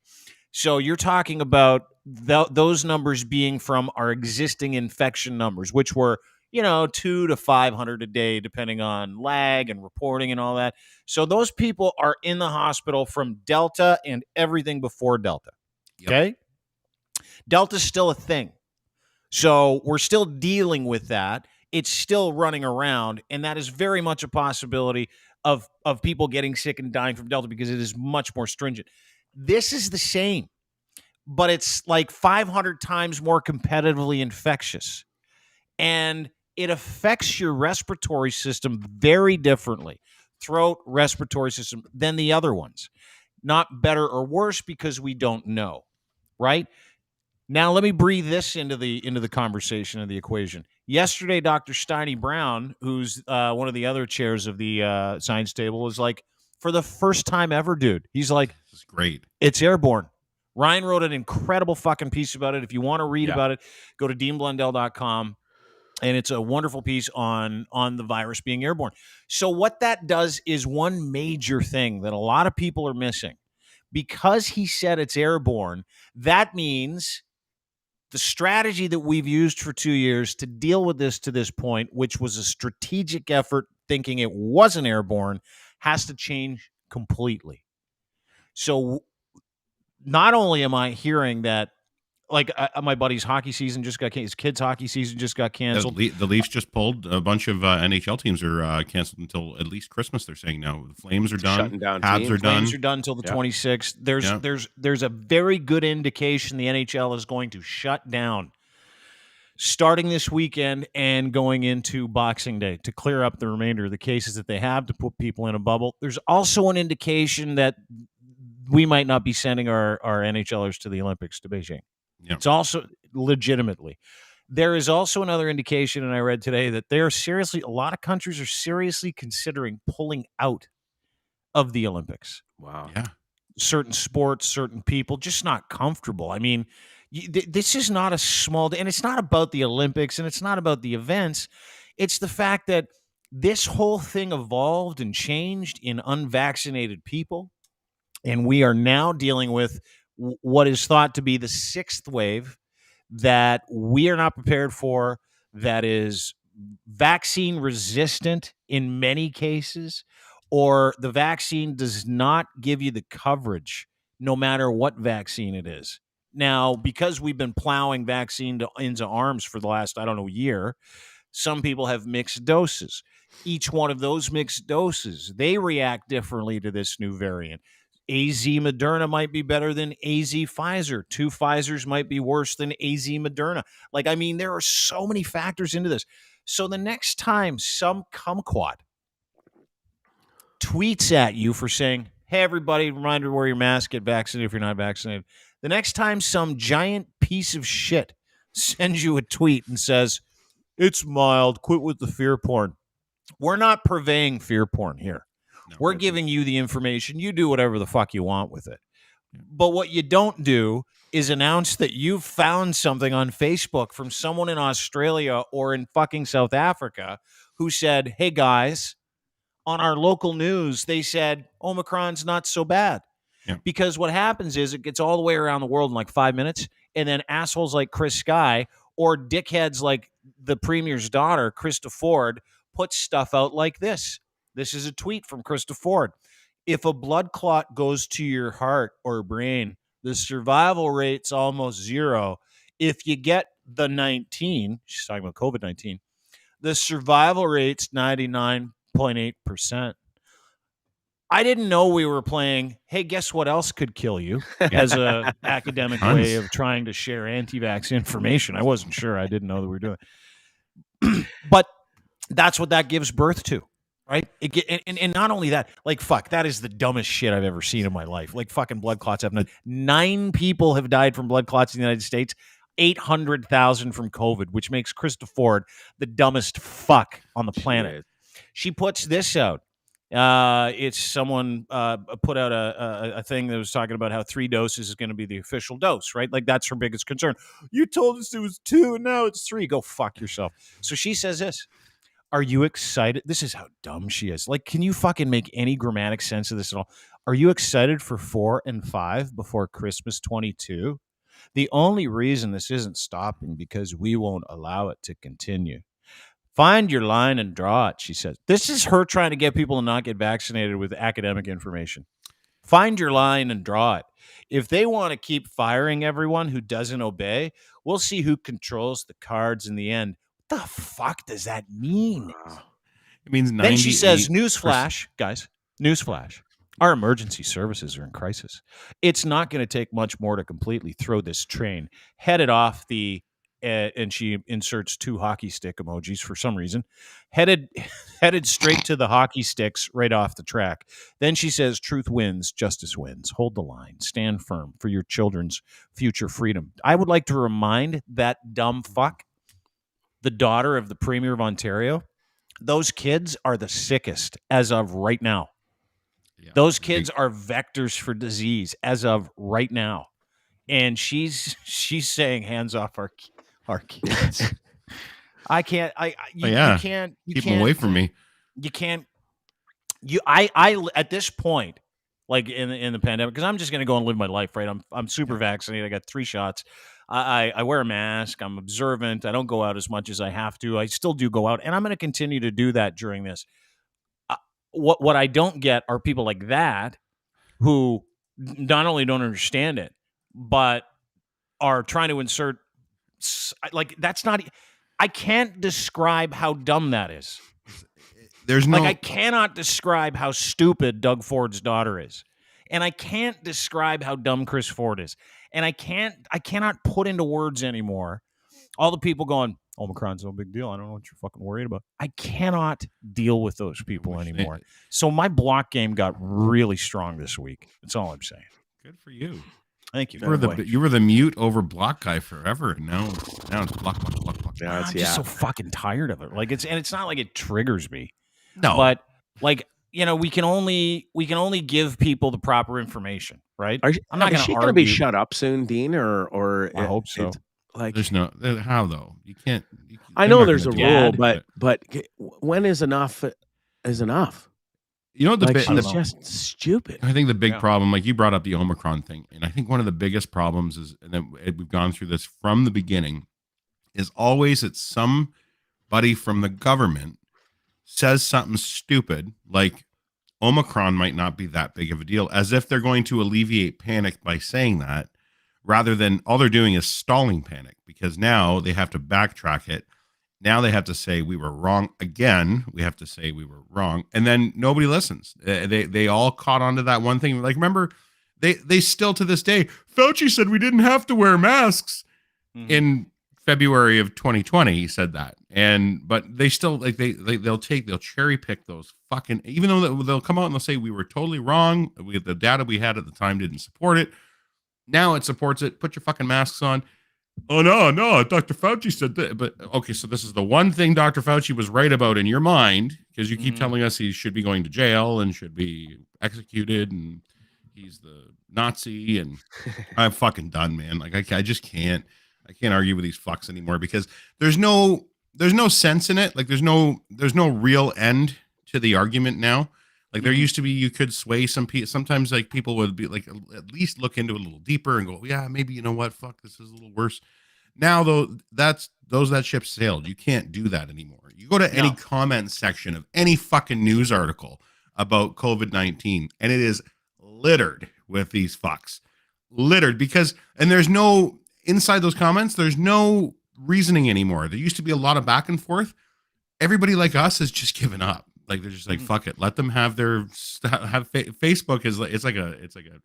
So you're talking about those numbers being from our existing infection numbers, which were, 200 to 500 a day, depending on lag and reporting and all that. So those people are in the hospital from Delta and everything before Delta. Yep. Okay? Delta's still a thing. So we're still dealing with that. It's still running around, and that is very much a possibility of people getting sick and dying from Delta because it is much more stringent. This is the same, but it's like 500 times more competitively infectious. And it affects your respiratory system very differently, throat, respiratory system, than the other ones. Not better or worse because we don't know, right? Now, let me breathe this into the conversation and the equation. Yesterday, Dr. Steiny Brown, who's one of the other chairs of the science table, is like, for the first time ever, dude, he's like, this is great. It's airborne. Ryan wrote an incredible fucking piece about it. If you want to read about it, go to deanblundell.com. And it's a wonderful piece on the virus being airborne. So what that does is one major thing that a lot of people are missing. Because he said it's airborne, that means the strategy that we've used for 2 years to deal with this to this point, which was a strategic effort thinking it wasn't airborne, has to change completely. So not only am I hearing that, like my buddy's hockey season just got canceled, his kids' hockey season just got canceled. The Leafs just pulled a bunch of NHL teams are canceled until at least Christmas. They're saying now the Flames are done, Shutting down Habs teams. are done. Flames are done until the 26th. There's a very good indication the NHL is going to shut down. starting this weekend and going into Boxing Day to clear up the remainder of the cases that they have to put people in a bubble. There's also an indication that we might not be sending our NHLers to the Olympics to Beijing. Yeah. It's also legitimately. There is also another indication, and I read today, that a lot of countries are seriously considering pulling out of the Olympics. Wow. Yeah. Certain sports, certain people, just not comfortable. I mean, this is not a small, and it's not about the Olympics, and it's not about the events. It's the fact that this whole thing evolved and changed in unvaccinated people, and we are now dealing with what is thought to be the sixth wave that we are not prepared for, that is vaccine resistant in many cases, or the vaccine does not give you the coverage no matter what vaccine it is. Now, because we've been plowing vaccine into arms for the last, year, some people have mixed doses. Each one of those mixed doses, they react differently to this new variant. AZ Moderna might be better than AZ Pfizer. 2 Pfizers might be worse than AZ Moderna. There are so many factors into this. So the next time some kumquat tweets at you for saying, hey, everybody, reminder to wear your mask, get vaccinated if you're not vaccinated. The next time some giant piece of shit sends you a tweet and says, it's mild, quit with the fear porn. We're not purveying fear porn here. No, we're giving you the information. You do whatever the fuck you want with it. But what you don't do is announce that you've found something on Facebook from someone in Australia or in fucking South Africa who said, hey, guys, on our local news, they said Omicron's not so bad. Yeah. Because what happens is it gets all the way around the world in like 5 minutes, and then assholes like Chris Sky or dickheads like the Premier's daughter, Krista Ford, put stuff out like this. This is a tweet from Krista Ford. If a blood clot goes to your heart or brain, the survival rate's almost zero. If you get the 19, she's talking about COVID-19, the survival rate's 99.8%. I didn't know we were playing, hey, guess what else could kill you, as a academic way of trying to share anti-vax information. I wasn't sure. I didn't know that we were doing it. But that's what that gives birth to, right? And not only that, that is the dumbest shit I've ever seen in my life. Fucking blood clots have 9 people have died from blood clots in the United States, 800,000 from COVID, which makes Krista Ford the dumbest fuck on the planet. She puts this out. It's someone put out a thing that was talking about how 3 doses is going to be the official dose, right? That's her biggest concern. You told us it was 2 and now it's 3. Go fuck yourself. So she says this. Are you excited? This is how dumb she is. Can you fucking make any grammatic sense of this at all? Are you excited for 4 and 5 before Christmas 22? The only reason this isn't stopping because we won't allow it to continue. Find your line and draw it, she says. This is her trying to get people to not get vaccinated with academic information. Find your line and draw it. If they want to keep firing everyone who doesn't obey, we'll see who controls the cards in the end. What the fuck does that mean? It means 98%. Then she says, newsflash, guys, newsflash. Our emergency services are in crisis. It's not going to take much more to completely throw this train, headed off the and she inserts 2 hockey stick emojis for some reason, headed straight to the hockey sticks right off the track. Then she says, truth wins, justice wins. Hold the line. Stand firm for your children's future freedom. I would like to remind that dumb fuck, the daughter of the Premier of Ontario, those kids are the sickest as of right now. Yeah, those kids are vectors for disease as of right now. And she's saying, hands off our kids. I can't. You can't keep them away from me. You can't. I at this point, in the pandemic, because I'm just going to go and live my life. Right. I'm super vaccinated. I got 3 shots. I wear a mask. I'm observant. I don't go out as much as I have to. I still do go out, and I'm going to continue to do that during this. What I don't get are people like that who not only don't understand it, but are trying to insert that's not. I can't describe how dumb that is. There's no. I cannot describe how stupid Doug Ford's daughter is, and I can't describe how dumb Chris Ford is, and I cannot put into words anymore all the people going, Omicron's no big deal. I don't know what you're fucking worried about. I cannot deal with those people anymore. So my block game got really strong this week. That's all I'm saying. Good for you. Thank you. You were the mute over block guy forever, and now it's block. Yeah, I'm just so fucking tired of it. Like it's not like it triggers me. No, but like we can only give people the proper information, right? I'm not going to be shut up soon, Dean, or I hope so. Like there's no how though you can't. I know there's a rule, but when is enough? Is enough? You know, it's just stupid. I think the big problem, like you brought up the Omicron thing, and I think one of the biggest problems is, and then we've gone through this from the beginning, is always that somebody from the government says something stupid, like Omicron might not be that big of a deal, as if they're going to alleviate panic by saying that, rather than all they're doing is stalling panic, because now they have to backtrack it. Now they have to say we were wrong again. We have to say we were wrong, and then nobody listens. They all caught onto that one thing. Like remember, they still to this day. Fauci said we didn't have to wear masks in February of 2020. He said that, but they still they'll cherry pick those fucking, even though they'll come out and they'll say we were totally wrong. The data we had at the time didn't support it. Now it supports it. Put your fucking masks on. Oh, no, Dr. Fauci said that. But okay, so this is the one thing Dr. Fauci was right about in your mind, because you keep telling us he should be going to jail and should be executed and he's the Nazi, and I'm fucking done, man. Like I just can't argue with these fucks anymore, because there's no sense in it. Like there's no real end to the argument now. Like there used to be, you could sway some people. Sometimes like people would be like, at least look into it a little deeper and go, yeah, maybe, you know what? Fuck, this is a little worse. Now though, that ship sailed. You can't do that anymore. You go to any comment section of any fucking news article about COVID-19 and it is littered with these fucks. Littered because, and there's no, inside those comments, there's no reasoning anymore. There used to be a lot of back and forth. Everybody like us has just given up. Like they're just like, fuck it, let them have their Facebook is like, it's like a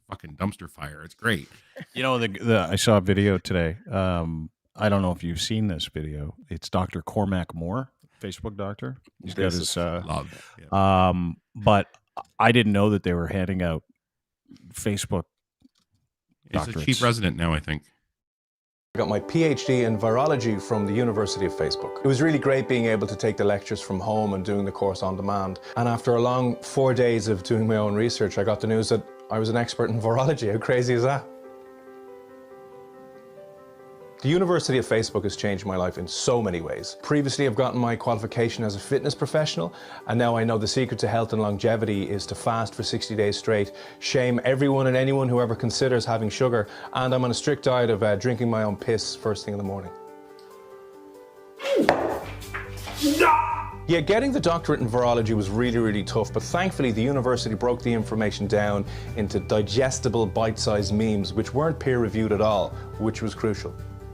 fucking dumpster fire. It's great. You know, I saw a video today. I don't know if you've seen this video. It's Dr. Cormac Moore, Facebook doctor. He's got his love. Yeah. But I didn't know that they were handing out Facebook. He's a chief resident now, I think. I got my PhD in virology from the University of Facebook. It was really great being able to take the lectures from home and doing the course on demand. And after a long 4 days of doing my own research, I got the news that I was an expert in virology. How crazy is that? The University of Facebook has changed my life in so many ways. Previously, I've gotten my qualification as a fitness professional, and now I know the secret to health and longevity is to fast for 60 days straight, shame everyone and anyone who ever considers having sugar, and I'm on a strict diet of drinking my own piss first thing in the morning. Yeah, getting the doctorate in virology was really, really tough, but thankfully the university broke the information down into digestible, bite-sized memes, which weren't peer-reviewed at all, which was crucial.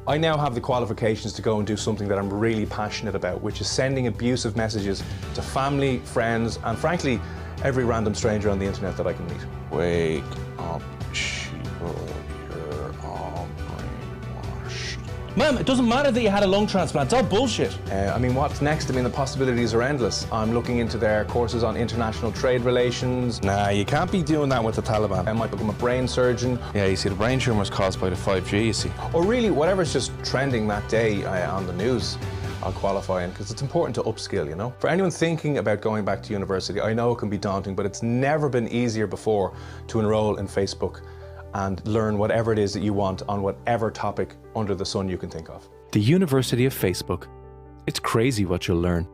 I now have the qualifications to go and do something that I'm really passionate about, which is sending abusive messages to family, friends, and frankly, every random stranger on the internet that I can meet. Wake up, sheeple, you're all brainwashed. Ma'am, it doesn't matter that you had a lung transplant, it's all bullshit. I mean, what's next? I mean, the possibilities are endless. I'm looking into their courses on international trade relations. Nah, you can't be doing that with the Taliban. I might become a brain surgeon. Yeah, you see, the brain tumor is caused by the 5G, you see. Or really, whatever's just trending that day on the news, I'll qualify in, because it's important to upskill, you know? For anyone thinking about going back to university, I know it can be daunting, but it's never been easier before to enroll in Facebook and learn whatever it is that you want on whatever topic under the sun you can think of. The University of Facebook. It's crazy what you'll learn.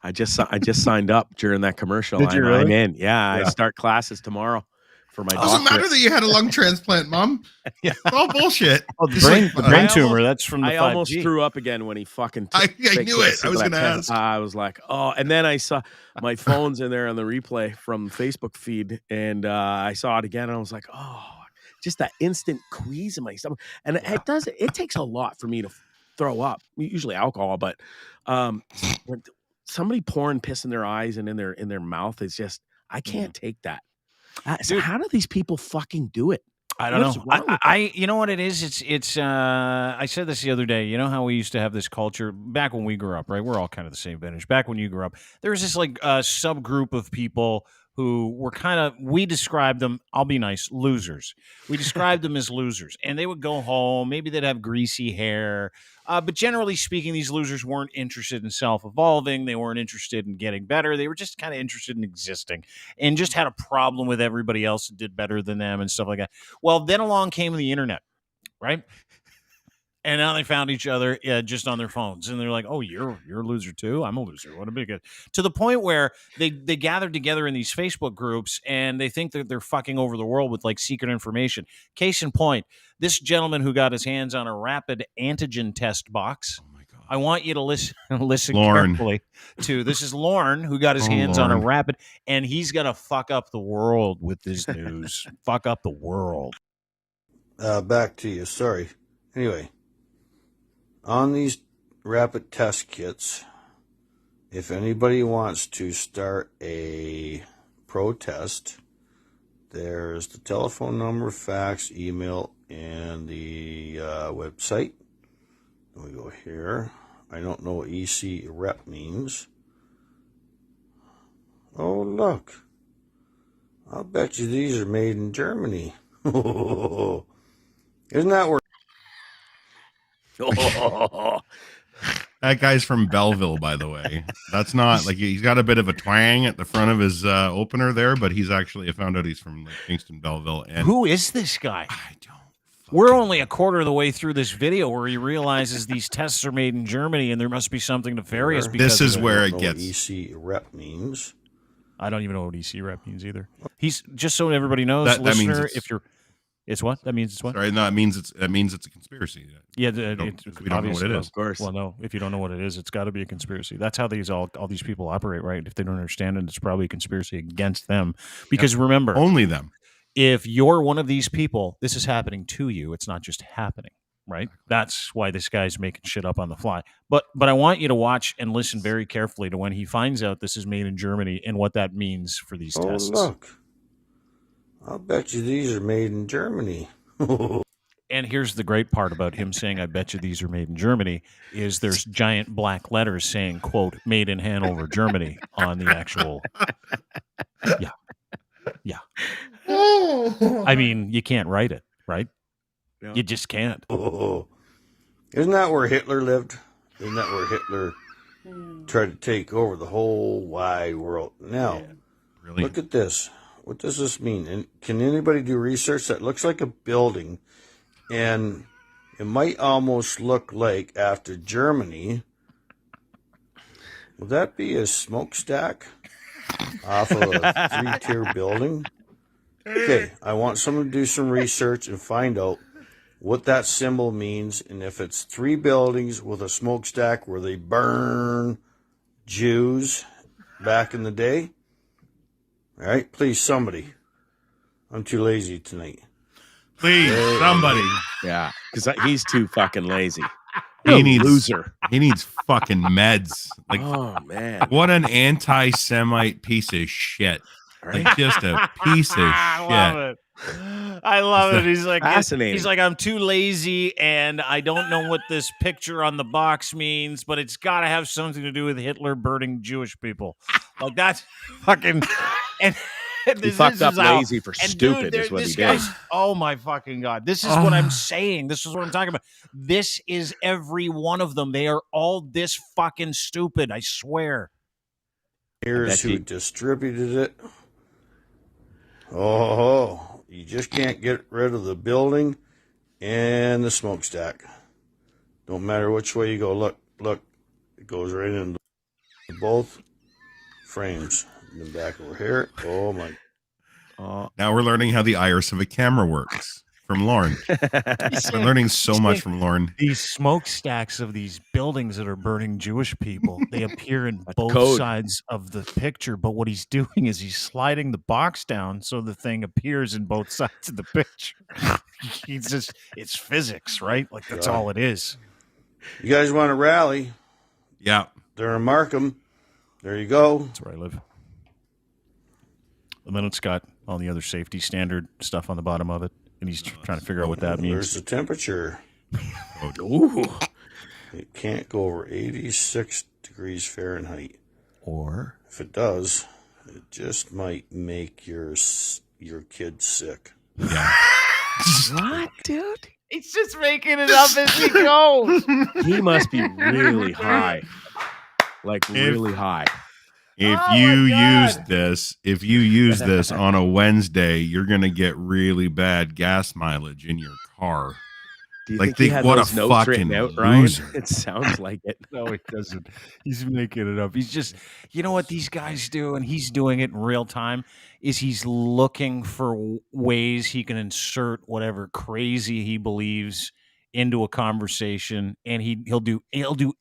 I just signed up during that commercial. Did you really? I'm in. Yeah, I start classes tomorrow for my Doesn't matter that you had a lung transplant, Mom. Yeah. It's all bullshit. Oh, the brain tumor, that's from the 5G. I almost threw up again when he fucking I knew it. I was going to ask. I was like, oh, and then I saw my phone's in there on the replay from Facebook feed, and I saw it again, and I was like, oh, just that instant quease in my stomach. And it takes a lot for me to throw up, usually alcohol, but when somebody pouring piss in their eyes and in their mouth is just, I can't take that. So how do these people fucking do it? I don't What's know. wrong with I you know what it is? It's I said this the other day. You know how we used to have this culture back when we grew up, right? We're all kind of the same vintage. Back when you grew up, there was this like subgroup of people who were kind of, we described them, I'll be nice, losers. We described them as losers. And they would go home, maybe they'd have greasy hair. But generally speaking, these losers weren't interested in self-evolving. They weren't interested in getting better. They were just kind of interested in existing and just had a problem with everybody else that did better than them and stuff like that. Well, then along came the internet, right? And now they found each other just on their phones, and they're like, "Oh, you're a loser too. I'm a loser. What a big..." To the point where they gathered together in these Facebook groups, and they think that they're fucking over the world with like secret information. Case in point, this gentleman who got his hands on a rapid antigen test box. Oh my God. I want you to listen Lorne. carefully to this. Is Lorne, who got his hands on a Lorne. rapid, and he's gonna fuck up the world with this news. Fuck up the world. Back to you. Sorry. Anyway, on these rapid test kits, if anybody wants to start a protest, there's the telephone number, fax, email, and the website. We go here. I don't know what EC rep means. Oh, look. I'll bet you these are made in Germany. Isn't that where... That guy's from Belleville, by the way. That's not like, he's got a bit of a twang at the front of his opener there, but he's actually, I found out he's from like Kingston, Belleville. And who is this guy? I don't. We're only a quarter of the way through this video where he realizes these tests are made in Germany and there must be something nefarious. This is where it I don't know gets. what EC rep means. I don't even know what EC rep means either. He's just so everybody knows, That means listener. it's- If you're, it's what that means. It's what. Sorry, no, it means it's a conspiracy. Yeah, we don't know what it is. Of course. Well, no, if you don't know what it is, it's got to be a conspiracy. That's how these all these people operate, right? If they don't understand it, it's probably a conspiracy against them. Because remember, Only them. if you're one of these people, this is happening to you. It's not just happening, right? That's why this guy's making shit up on the fly. But I want you to watch and listen very carefully to when he finds out this is made in Germany and what that means for these Oh, tests. look. I'll bet you these are made in Germany. And here's the great part about him saying, "I bet you these are made in Germany," is there's giant black letters saying, quote, "Made in Hanover, Germany" on the actual. Yeah. Yeah. I mean, you can't write it, right? Yeah. You just can't. Isn't that where Hitler lived? Isn't that where Hitler tried to take over the whole wide world? Now, Really? look at this. What does this mean? And can anybody do research? That looks like a building, and it might almost look like, after Germany, would that be a smokestack off of a three-tier building? Okay, I want someone to do some research and find out what that symbol means, and if it's three buildings with a smokestack where they burn Jews back in the day. All right, please, somebody. I'm too lazy tonight. Please, somebody. Yeah, because he's too fucking lazy. He needs loser. He needs fucking meds. Like, Oh man, what an anti-Semite piece of shit. Like, just a piece of shit. I love it. I love it. He's like, fascinating. he's like, I'm too lazy and I don't know what this picture on the box means, but it's got to have something to do with Hitler burning Jewish people. Like, that's fucking. And he fucked up lazy for stupid is what he did. Oh my fucking God. This is what I'm saying. This is what I'm talking about. This is every one of them. They are all this fucking stupid. I swear. Here's who distributed it. Oh, you just can't get rid of the building and the smokestack. Don't matter which way you go. Look, it goes right into both frames. And then back over here. Oh my. Now we're learning how the iris of a camera works from Lauren. We're learning so much from Lauren. These smokestacks of these buildings that are burning Jewish people, they appear in both code. sides of the picture. But what he's doing is he's sliding the box down so the thing appears in both sides of the picture. He's just, it's physics, right? Like, that's all it is. You guys want to rally? Yeah. They're in Markham. There you go. That's where I live. And then it's got all the other safety standard stuff on the bottom of it. and he's trying to figure out what that There's means. the temperature. Ooh. It can't go over 86 degrees Fahrenheit. Or If it does, it just might make your kid sick. Yeah. What, dude? he's just making it up as he goes. He must be really high. Like really high. If Oh you my use this on a Wednesday, you're gonna get really bad gas mileage in your car. Do you Like, think he had what a those notes written fucking out, Ryan? loser. It sounds like it. No, he doesn't. He's making it up. He's just, you know what these guys do, and he's doing it in real time, is he's looking for ways he can insert whatever crazy he believes into a conversation, and he'll do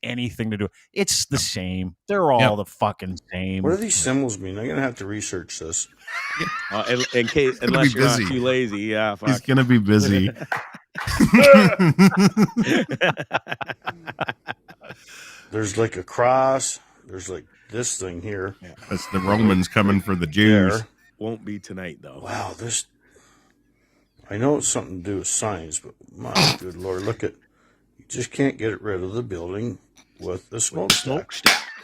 anything to do it. It's the same. They're all the fucking same. What do these symbols mean? I'm gonna have to research this. In case, unless you're not too lazy, yeah. Fuck. He's gonna be busy. There's like a cross. There's like this thing here. That's the Romans coming for the Jews. There. Won't be tonight though. Wow, this. I know it's something to do with science, but my good Lord, look at. You just can't get rid of the building with the smokestack.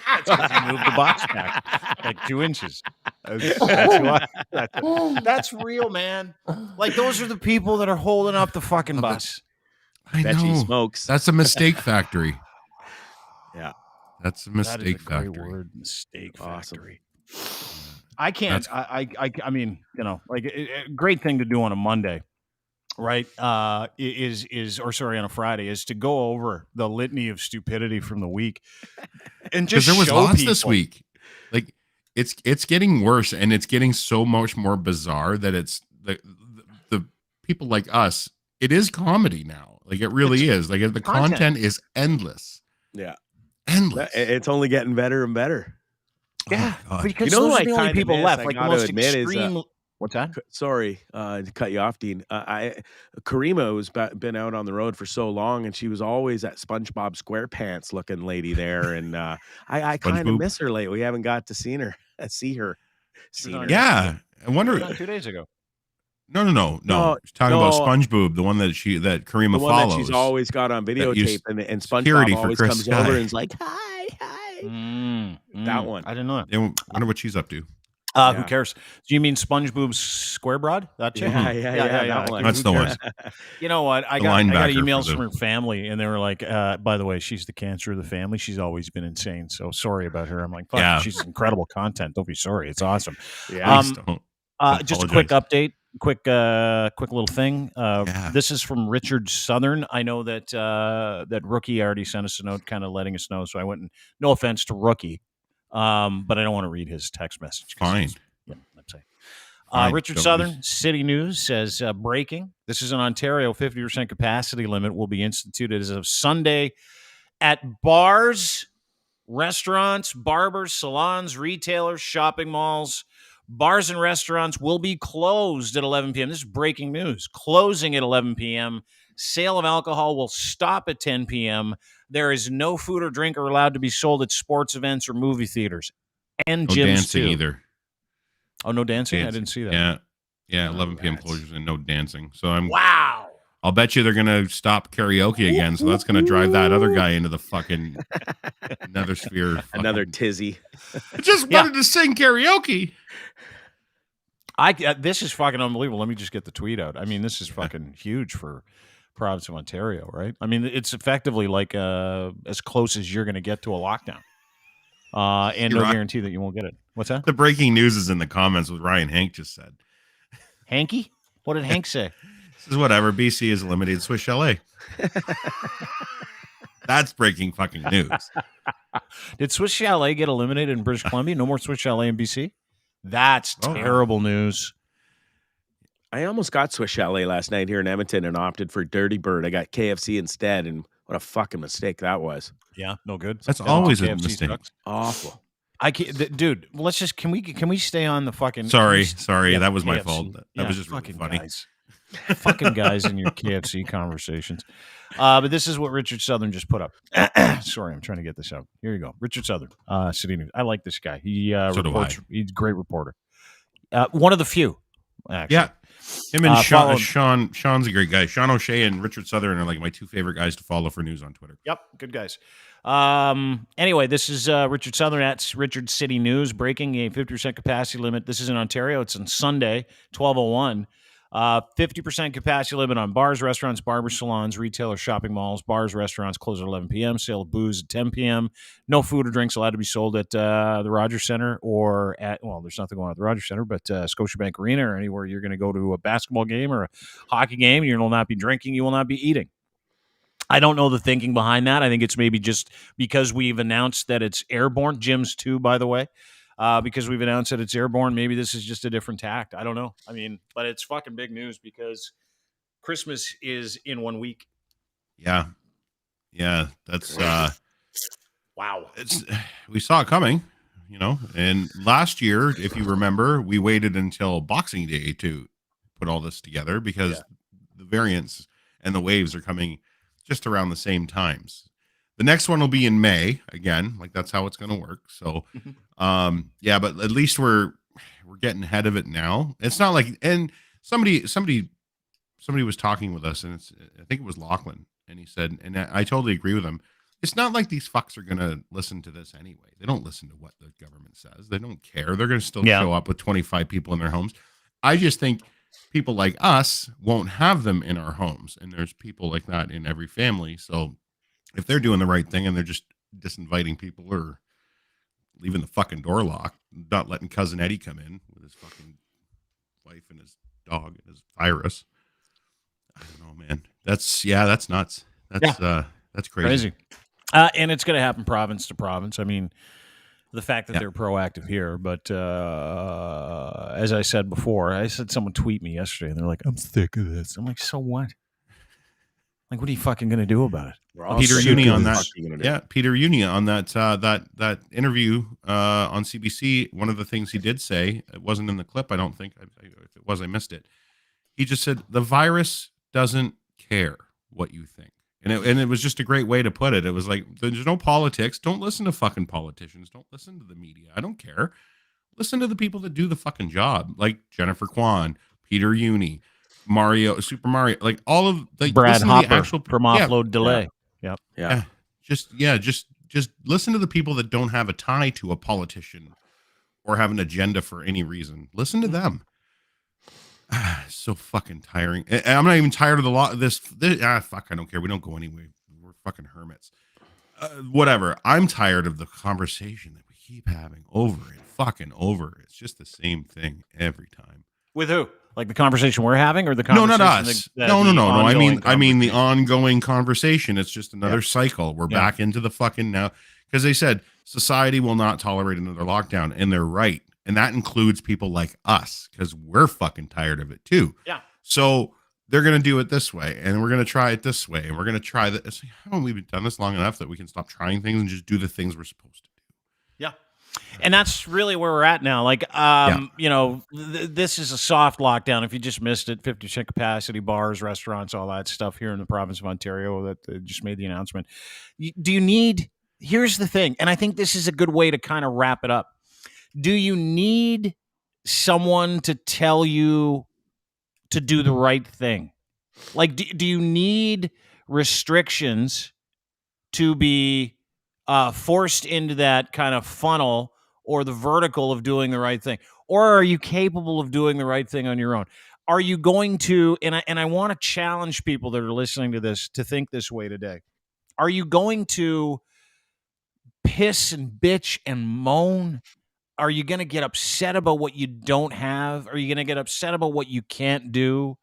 That's 'cause he moved the box back like 2 inches. That's why. That's real, man. Like, those are the people that are holding up the fucking bus. I Bet she know. smokes. That's a mistake factory. Yeah. That's a That is a mistake great factory. word, mistake Awesome. factory. I can't. I mean, you know, like a great thing to do on a Monday, right? On a Friday is to go over the litany of stupidity from the week, and Because just there was show lots people. this week. Like, it's getting worse, and it's getting so much more bizarre that it's the people like us. It is comedy now. Like, it really is. Like, the content is endless. Yeah. Endless. It's only getting better and better. Yeah, Oh, God. because You know those who are I the only kinda people miss, left. I Like the gotta most admit, is, extreme. What's that? Sorry to cut you off, Dean. Karima has been out on the road for so long, and she was always that SpongeBob SquarePants looking lady there. And I kind of SpongeBob? miss her lately. We haven't got to see her. was on- Yeah. I wonder. 2 days ago. No. No, She's talking about no. SpongeBob, the one that Karima The one follows. that she's always got on videotape, and security SpongeBob for always Chris comes Sky. over and is like, "Hi." That one. I didn't know that. Yeah, wonder what she's up to. Who Yeah. cares? Do you mean SpongeBob's Square Broad? That chick? Yeah, that one. That's the one. You know what? I The got linebacker emails for the- from her family, and they were like, by the way, she's the cancer of the family. She's always been insane. So sorry about her. I'm like, fuck, Yeah. she's incredible content. Don't be sorry. It's awesome. Yeah. Please don't. Just a quick Apologize. update. Quick little thing. Yeah. This is from Richard Southern. I know that that Rookie already sent us a note, kind of letting us know. So I went. No offense to Rookie, but I don't want to read his text message. 'Cause Fine. it's- Yeah, let's say. Fine, Richard don't Southern, use- City News says breaking. This is in Ontario. 50% capacity limit will be instituted as of Sunday at bars, restaurants, barbers, salons, retailers, shopping malls. Bars and restaurants will be closed at 11 p.m. This is breaking news. Closing at 11 p.m. Sale of alcohol will stop at 10 p.m. There is no food or drink are allowed to be sold at sports events or movie theaters. And No gyms dancing too. either. Oh, no dancing? I Dancing. didn't see that. Yeah. 11 p.m. closures and no dancing. So Wow. I'll bet you they're gonna stop karaoke again. So that's gonna drive that other guy into the fucking another sphere. Another tizzy. I just wanted to sing karaoke. This is fucking unbelievable. Let me just get the tweet out. I mean, this is fucking huge for province of Ontario, right? I mean, it's effectively like as close as you're going to get to a lockdown, and no Right. guarantee that you won't get it. What's that? The breaking news is in the comments what Ryan Hank just said. Hanky? What did Hank say? This is whatever. BC is eliminated Swiss Chalet. That's breaking fucking news. Did Swiss Chalet get eliminated in British Columbia? No more Swiss Chalet in BC? That's Oh. terrible news. I almost got Swiss Chalet last night here in Edmonton and opted for Dirty Bird. I got KFC instead, and what a fucking mistake that was. Yeah, no good. That's Yeah, always a KFC mistake. sucks. Awful. I can't, dude. Let's just can we stay on the fucking? Sorry, Yeah, that was my KFC. fault. That Yeah, was just really fucking funny. guys. Fucking guys in your KFC conversations. But this is what Richard Southern just put up. Sorry, I'm trying to get this out. Here you go. Richard Southern, City News. I like this guy. He So do reports. He's a great reporter. One of the few, actually. Yeah. Him and follow- Sean's a great guy. Sean O'Shea and Richard Southern are like my two favorite guys to follow for news on Twitter. Yep, good guys. Anyway, this is Richard Southern at Richard City News, breaking a 50% capacity limit. This is in Ontario. It's on Sunday, 12:01. 50% capacity limit on bars, restaurants, barber salons, retailers, shopping malls. Bars, restaurants close at 11 p.m. Sale of booze at 10 p.m. No food or drinks allowed to be sold at the Rogers Centre or at, well, there's nothing going on at the Rogers Centre, but Scotiabank Arena or anywhere you're going to go to a basketball game or a hockey game. You will not be drinking. You will not be eating. I don't know the thinking behind that. I think it's maybe just because we've announced that it's airborne. Gyms too, by the way. Because we've announced that it's airborne. Maybe this is just a different tact. I don't know. I mean, but it's fucking big news because Christmas is in 1 week. Yeah. That's wow. We saw it coming, and last year, if you remember, we waited until Boxing Day to put all this together because the variants and the waves are coming just around the same times. The next one will be in May again, like that's how it's going to work. So, but at least we're getting ahead of it now. It's not like, and somebody was talking with us, and I think it was Lachlan, and he said, and I totally agree with him. It's not like these fucks are going to listen to this anyway. They don't listen to what the government says. They don't care. They're going to still show up with 25 people in their homes. I just think people like us won't have them in our homes, and there's people like that in every family. So if they're doing the right thing and they're just disinviting people or leaving the fucking door locked, not letting cousin Eddie come in with his fucking wife and his dog and his virus, I don't know, man. That's nuts. That's crazy. And it's going to happen province to province. I mean, the fact that they're proactive here, but as I said before, I said someone tweet me yesterday, and they're like, "I'm sick of this." I'm like, "So what? Like, what are you fucking going to do about it?" Peter Uni on that. Yeah, Peter Uni on that that interview on CBC. One of the things he did say, it wasn't in the clip. I don't think. If it was, I missed it. He just said the virus doesn't care what you think. And it was just a great way to put it. It was like, there's no politics. Don't listen to fucking politicians. Don't listen to the media. I don't care. Listen to the people that do the fucking job, like Jennifer Kwan, Peter Uni, Super Mario, like all of the Brad Hopper the actual, from Offload Delay. Yeah. Just listen to the people that don't have a tie to a politician or have an agenda for any reason. Listen to them. So fucking tiring. And I'm not even tired of the law. Fuck, I don't care. We don't go anywhere. We're fucking hermits. Whatever. I'm tired of the conversation that we keep having over and fucking over. It's just the same thing every time. With who? Like the conversation we're having, or the conversation? No, not us. No. I mean the ongoing conversation. It's just another cycle. We're back into the fucking now, because they said society will not tolerate another lockdown, and they're right. And that includes people like us, because we're fucking tired of it too. Yeah. So they're going to do it this way, and we're going to try it this way, and we're going to try that. Like, haven't we done this long enough that we can stop trying things and just do the things we're supposed to do? Yeah. And that's really where we're at now. Like, this is a soft lockdown. If you just missed it, 50% capacity, bars, restaurants, all that stuff here in the province of Ontario that just made the announcement. Here's the thing, and I think this is a good way to kind of wrap it up. Do you need someone to tell you to do the right thing? Like, do you need restrictions to be forced into that kind of funnel or the vertical of doing the right thing? Or are you capable of doing the right thing on your own? Are you going to, and I want to challenge people that are listening to this to think this way today. Are you going to piss and bitch and moan? Are you going to get upset about what you don't have? Are you going to get upset about what you can't do,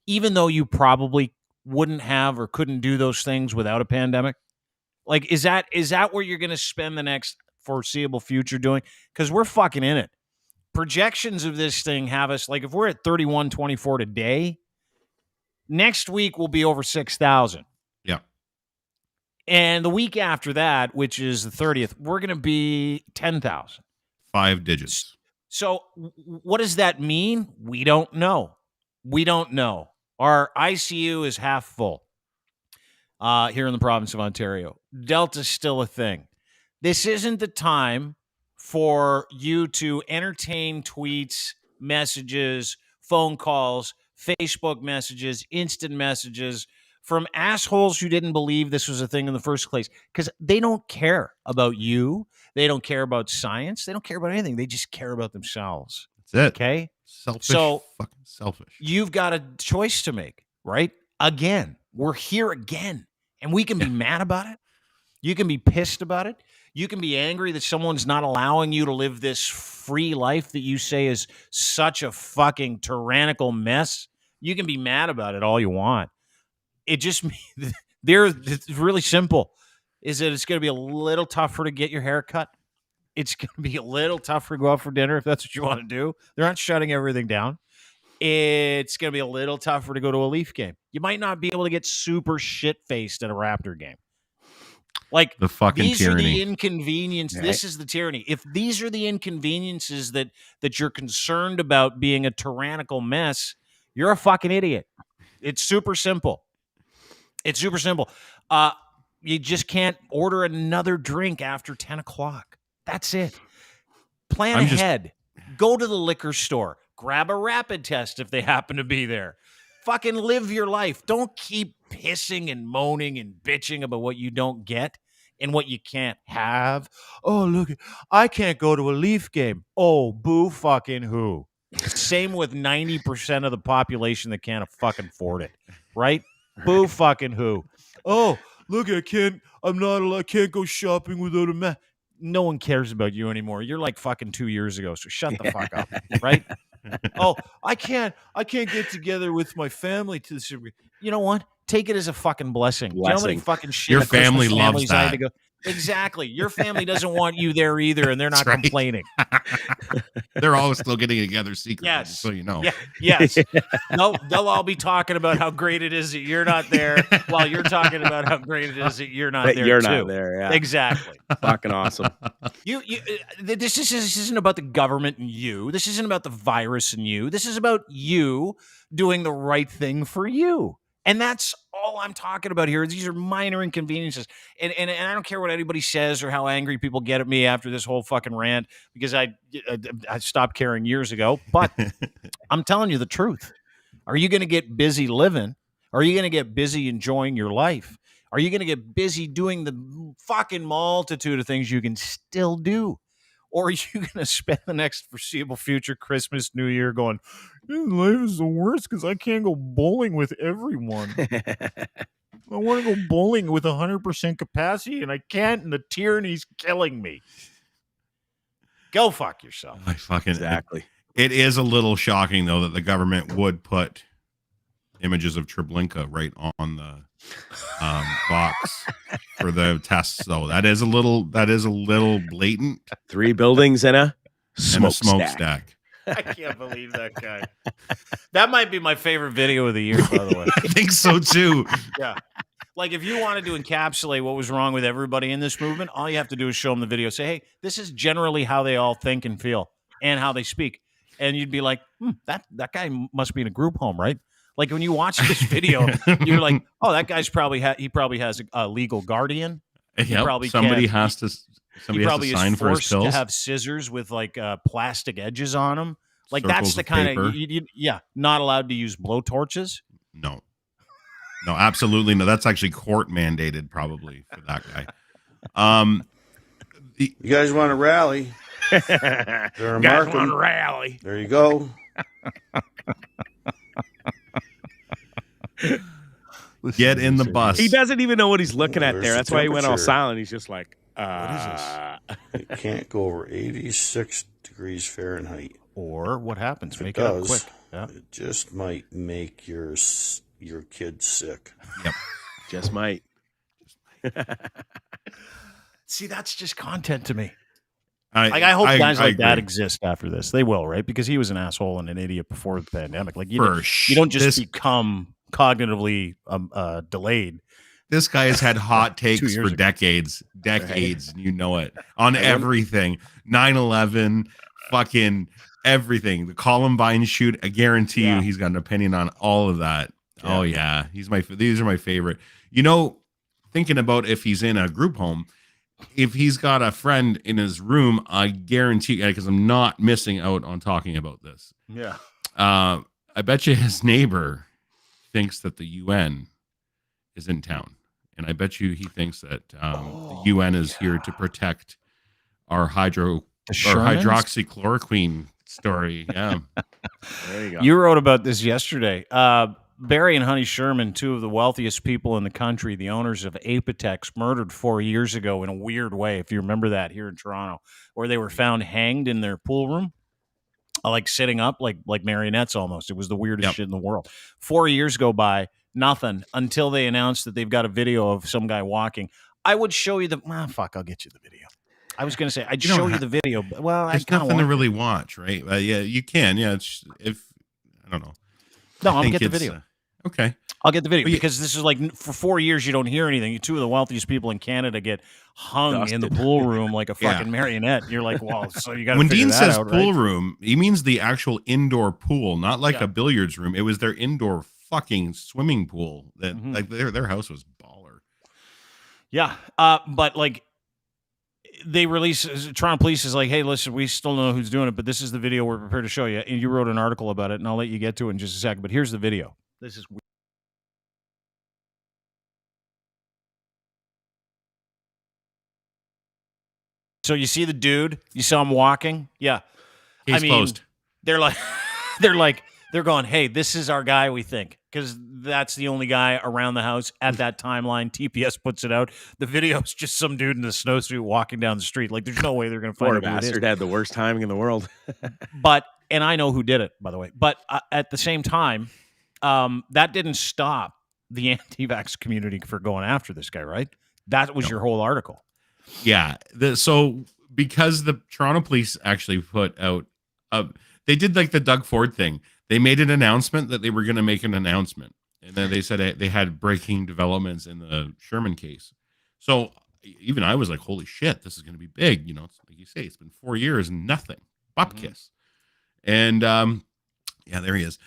even though you probably wouldn't have or couldn't do those things without a pandemic? Like, is that where you're going to spend the next foreseeable future doing? Because we're fucking in it. Projections of this thing have us, like, if we're at 31,24 today, next week will be over 6,000. Yeah. And the week after that, which is the 30th, we're going to be 10,000. 5 digits. So what does that mean? We don't know. Our ICU is half full here in the province of Ontario. Delta's still a thing. This isn't the time for you to entertain tweets, messages, phone calls, Facebook messages, instant messages from assholes who didn't believe this was a thing in the first place, because they don't care about you. They don't care about science. They don't care about anything. They just care about themselves. That's it. Okay? Selfish. So fucking selfish. you've got a choice to make, right? Again, we're here again, and we can be mad about it. You can be pissed about it. You can be angry that someone's not allowing you to live this free life that you say is such a fucking tyrannical mess. You can be mad about it all you want. It just, it's really simple, is that it's going to be a little tougher to get your hair cut. It's going to be a little tougher to go out for dinner if that's what you want to do. They're not shutting everything down. It's going to be a little tougher to go to a Leaf game. You might not be able to get super shit-faced at a Raptor game. Like, the fucking these tyranny. are the inconveniences. Right. This is the tyranny. If these are the inconveniences that you're concerned about being a tyrannical mess, you're a fucking idiot. It's super simple. It's super simple. You just can't order another drink after 10 o'clock. That's it. Plan ahead. Go to the liquor store. Grab a rapid test if they happen to be there. Fucking live your life. Don't keep pissing and moaning and bitching about what you don't get and what you can't have. Oh, look, I can't go to a Leaf game. Oh, boo fucking who. Same with 90% of the population that can't fucking afford it, right? Boo fucking who. Oh, look, I can't go shopping without a mask. No one cares about you anymore. You're like fucking 2 years ago, so shut the fuck up, right? Oh, I can't get together with my family to this. You know what? Take it as a fucking blessing. You know how many fucking shit your family loves that. To go? Exactly. Your family doesn't want you there either, and they're not complaining. They're all still getting together secretly, yes. so you know. Yeah. Yes. They'll all be talking about how great it is that you're not there, while you're talking about how great it is that you're not there. You're too. not there. Yeah. Exactly. Fucking awesome. This isn't about the government and you. This isn't about the virus and you. This is about you doing the right thing for you. And that's all I'm talking about here. These are minor inconveniences. And I don't care what anybody says or how angry people get at me after this whole fucking rant, because I stopped caring years ago. But I'm telling you the truth. Are you going to get busy living? Are you going to get busy enjoying your life? Are you going to get busy doing the fucking multitude of things you can still do? Or are you going to spend the next foreseeable future, Christmas, New Year, going, life is the worst because I can't go bowling with everyone. I want to go bowling with 100% capacity, and I can't, and the tyranny's killing me. Go fuck yourself. Exactly. It is a little shocking, though, that the government would put images of Treblinka right on the box for the tests, though. That is a little blatant. 3 buildings and a smokestack. I can't believe that guy. That might be my favorite video of the year, by the way. I think so too. Yeah. Like, if you wanted to encapsulate what was wrong with everybody in this movement, all you have to do is show them the video. Say, hey, this is generally how they all think and feel and how they speak. And you'd be like, that guy must be in a group home, right? Like, when you watch this video, you're like, oh, that guy's probably has a legal guardian. Yep. Somebody has to sign for his pills. To have scissors with like plastic edges on them. Like, Circles that's the of kind paper. of not allowed to use blow torches. No, absolutely no. That's actually court mandated, probably, for that guy. You guys want to rally? Rally. There you go. Get in the bus. He doesn't even know what he's looking at there. That's why he went all silent. He's just like, what is this? It can't go over 86 degrees Fahrenheit. Or what happens? Make it up quick. Yeah. It just might make your kid sick. Yep. Just might. See, that's just content to me. I hope guys like agree. that exist after this. They will, right? Because he was an asshole and an idiot before the pandemic. Like, you don't just become cognitively delayed. This guy has had hot takes for decades, and you know it, on everything. 9/11, fucking everything. The Columbine shoot, I guarantee you he's got an opinion on all of that. Yeah. Oh yeah, these are my favorite. You know, thinking about if he's in a group home, if he's got a friend in his room, I guarantee, because I'm not missing out on talking about this. Yeah. I bet you his neighbor thinks that the UN is in town. And I bet you he thinks that the UN is here to protect our hydroxychloroquine story. Yeah. There you go. You wrote about this yesterday. Barry and Honey Sherman, two of the wealthiest people in the country, the owners of Apotex, murdered 4 years ago in a weird way, if you remember that, here in Toronto, where they were found hanged in their pool room, like sitting up like marionettes almost. It was the weirdest shit in the world. 4 years go by, nothing, until they announced that they've got a video of some guy walking. I would show you fuck, I'll get you the video. I was going to say, I'd show you the video, but there's nothing to really watch, right? Yeah, you can. Yeah, I don't know. No, I'll get the video. Okay. I'll get the video because this is like for 4 years you don't hear anything. Two of the wealthiest people in Canada get hung in the pool room like a fucking marionette. You're like, well, so you got to figure that out. When Dean says pool room, he means the actual indoor pool, not like a billiards room. It was their indoor fucking swimming pool. That like their house was baller. Yeah, but like they release Toronto Police is like, hey, listen, we still don't know who's doing it, but this is the video we're prepared to show you. And you wrote an article about it, and I'll let you get to it in just a second. But here's the video. This is weird. So you see the dude, you saw him walking. Yeah. Case closed. They're going, hey, this is our guy, we think, because that's the only guy around the house at that timeline. TPS puts it out. The video is just some dude in a snowsuit walking down the street. Like, there's no way they're going to find Poor out who it is. bastard had the worst timing in the world. And I know who did it, by the way. But at the same time, that didn't stop the anti-vax community for going after this guy, right? That was your whole article. Yeah. So because the Toronto Police actually put out, they did like the Doug Ford thing. They made an announcement that they were going to make an announcement. And then they said they had breaking developments in the Sherman case. So even I was like, holy shit, this is going to be big. You know, it's, like you say, it's been 4 years and nothing. Bupkiss. And yeah, there he is.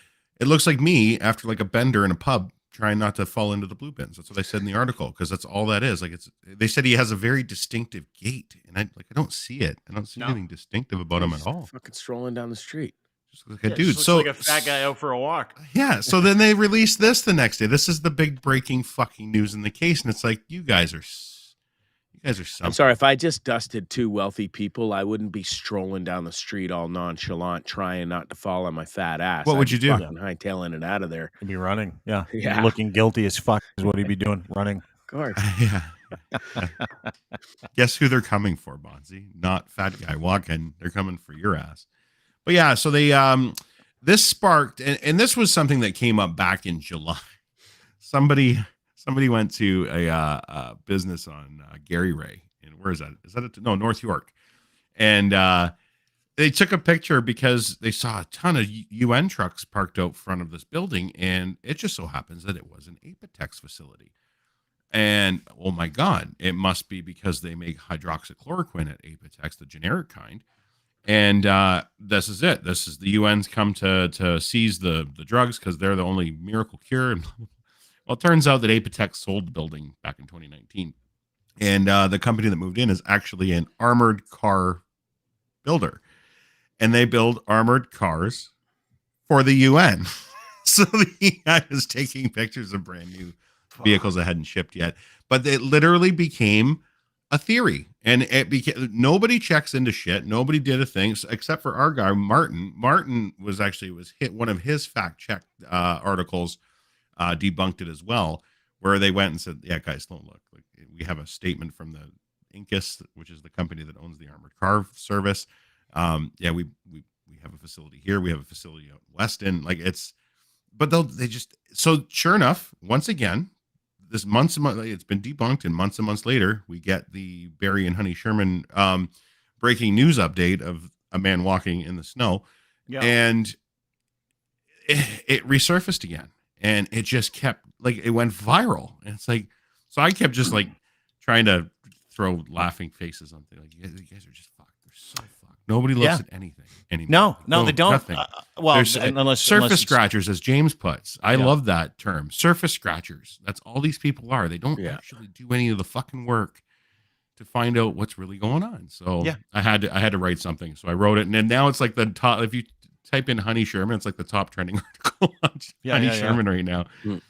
It looks like me after like a bender in a pub trying not to fall into the blue bins. That's what I said in the article, because that's all that is. Like they said he has a very distinctive gait, and I don't see it. I don't see anything distinctive about him at all. Fucking strolling down the street. Just like a dude. Just looks like a fat guy out for a walk. Yeah. So then they released this the next day. This is the big breaking fucking news in the case, and it's like, you guys are something. I'm sorry, if I just dusted two wealthy people, I wouldn't be strolling down the street all nonchalant, trying not to fall on my fat ass. What would you do? Hightailing it out of there. He'd be running. Yeah. Looking guilty as fuck is what he'd be doing. Running. Of course. Yeah. Guess who they're coming for, Bonzi? Not fat guy walking. They're coming for your ass. But yeah, so they this sparked, and this was something that came up back in July. Somebody went to a business on Gary Ray, and where is that? Is that North York? And they took a picture because they saw a ton of UN trucks parked out front of this building, and it just so happens that it was an Apotex facility. And oh my God, it must be because they make hydroxychloroquine at Apotex, the generic kind. And this is it. This is the UN's come to seize the drugs because they're the only miracle cure. Well, it turns out that Apotex sold the building back in 2019. And the company that moved in is actually an armored car builder. And they build armored cars for the UN. So the UN is taking pictures of brand new vehicles that hadn't shipped yet. But it literally became a theory. And it became, nobody checks into shit. Nobody did a thing except for our guy, Martin. Martin was hit one of his fact check articles. Debunked it as well, where they went and said, yeah, guys, don't look. Like, we have a statement from the Incus, which is the company that owns the armored car service. Yeah, we have a facility here. We have a facility out in Weston. Like but so sure enough, once again, this it's been debunked, and months and months later, we get the Barry and Honey Sherman breaking news update of a man walking in the snow. Yeah. And it resurfaced again. And it just kept, like, it went viral. And it's like, so I kept just like trying to throw laughing faces on things. Like, you guys are just fucked. They're so fucked. Nobody looks at anything anymore. No, they don't. Nothing. Unless surface scratchers, as James puts. I love that term. Surface scratchers. That's all these people are. They don't actually do any of the fucking work to find out what's really going on. So I had to write something. So I wrote it. And then now it's like the top, if you type in Honey Sherman, it's like the top trending article on Honey Sherman right now.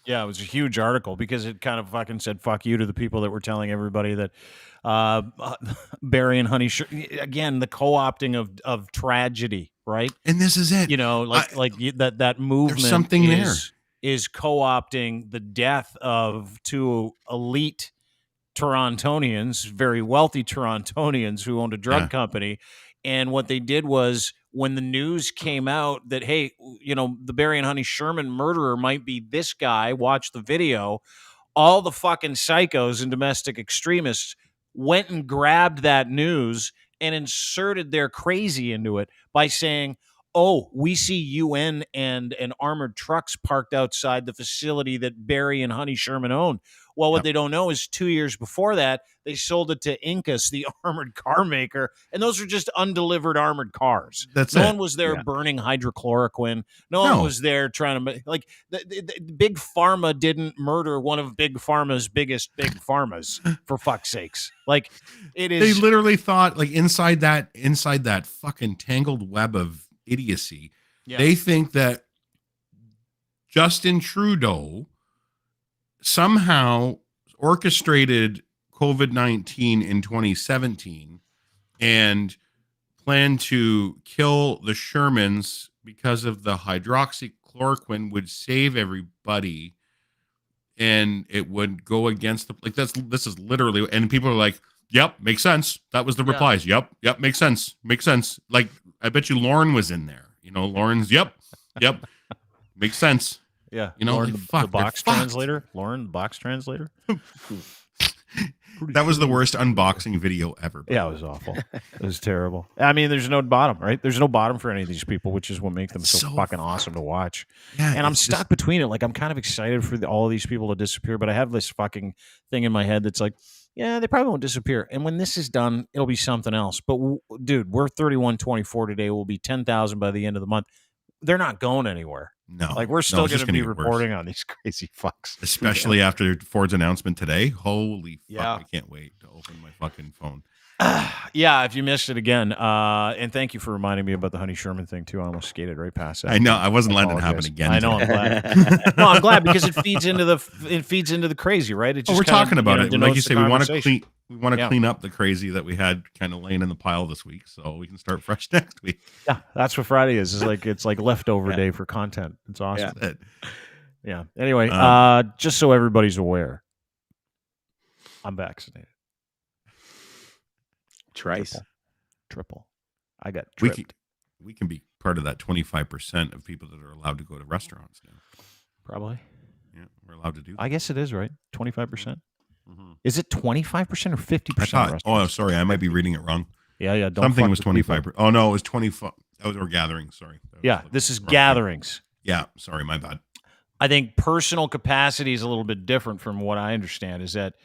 Yeah, it was a huge article because it kind of fucking said "fuck you" to the people that were telling everybody that Barry and Honey again, the co-opting of tragedy, right? And this is it. You know, that movement there's something is co-opting the death of two elite Torontonians, very wealthy Torontonians who owned a drug company. And what they did was, when the news came out that, hey, you know, the Barry and Honey Sherman murderer might be this guy, watch the video, all the fucking psychos and domestic extremists went and grabbed that news and inserted their crazy into it by saying, oh, we see UN and armored trucks parked outside the facility that Barry and Honey Sherman owned. Well, what they don't know is 2 years before that, they sold it to Incas, the armored car maker, and those are just undelivered armored cars. No one was there burning hydrochloroquine. No one was there trying to, like, the Big Pharma didn't murder one of Big Pharma's biggest Big Pharmas, for fuck's sakes. Like, it is. They literally thought, like, inside that fucking tangled web of idiocy, they think that Justin Trudeau somehow orchestrated COVID-19 in 2017 and planned to kill the Shermans because of the hydroxychloroquine would save everybody, and it would go against this is literally, and people are like, yep, makes sense. That was the replies. Yep, makes sense. Like, I bet you Lauren was in there. You know, Lauren's yep, makes sense. Yeah, you know, Lauren, like, the box translator. Lauren, the box translator. That was the worst unboxing video ever. Yeah, it was awful. It was terrible. I mean, there's no bottom, right? There's no bottom for any of these people, which is what makes them so fucking awesome to watch. Yeah, and I'm stuck between it. Like, I'm kind of excited for all of these people to disappear, but I have this fucking thing in my head that's like, yeah, they probably won't disappear. And when this is done, it'll be something else. But, dude, we're 3124 today. We'll be 10,000 by the end of the month. They're not going anywhere. No, like, we're still going to be reporting on these crazy fucks, especially after Ford's announcement today. Holy fuck! I can't wait to open my fucking phone. Yeah, if you missed it again, and thank you for reminding me about the Honey Sherman thing too. I almost skated right past that. I know, I wasn't letting it happen again. I know, I'm glad. No, I'm glad because it feeds into the crazy, right? It just we're talking about it, like you say, we want to clean up the crazy that we had kind of laying in the pile this week, so we can start fresh next week. Yeah, that's what Friday is. It's like leftover day for content. It's awesome. Yeah. Anyway, just so everybody's aware, I'm vaccinated. Triple. I got tripped. We can be part of that 25% of people that are allowed to go to restaurants now. Probably. Yeah, we're allowed to do that. I guess it is, right? 25%. Mm-hmm. Is it 25% or 50%? Oh, sorry. I might be reading it wrong. Yeah. Something was 25%. Oh, no, it was 25%. Or gatherings. Sorry. This is gatherings. Yeah. Sorry. My bad. I think personal capacity is a little bit different from what I understand, is that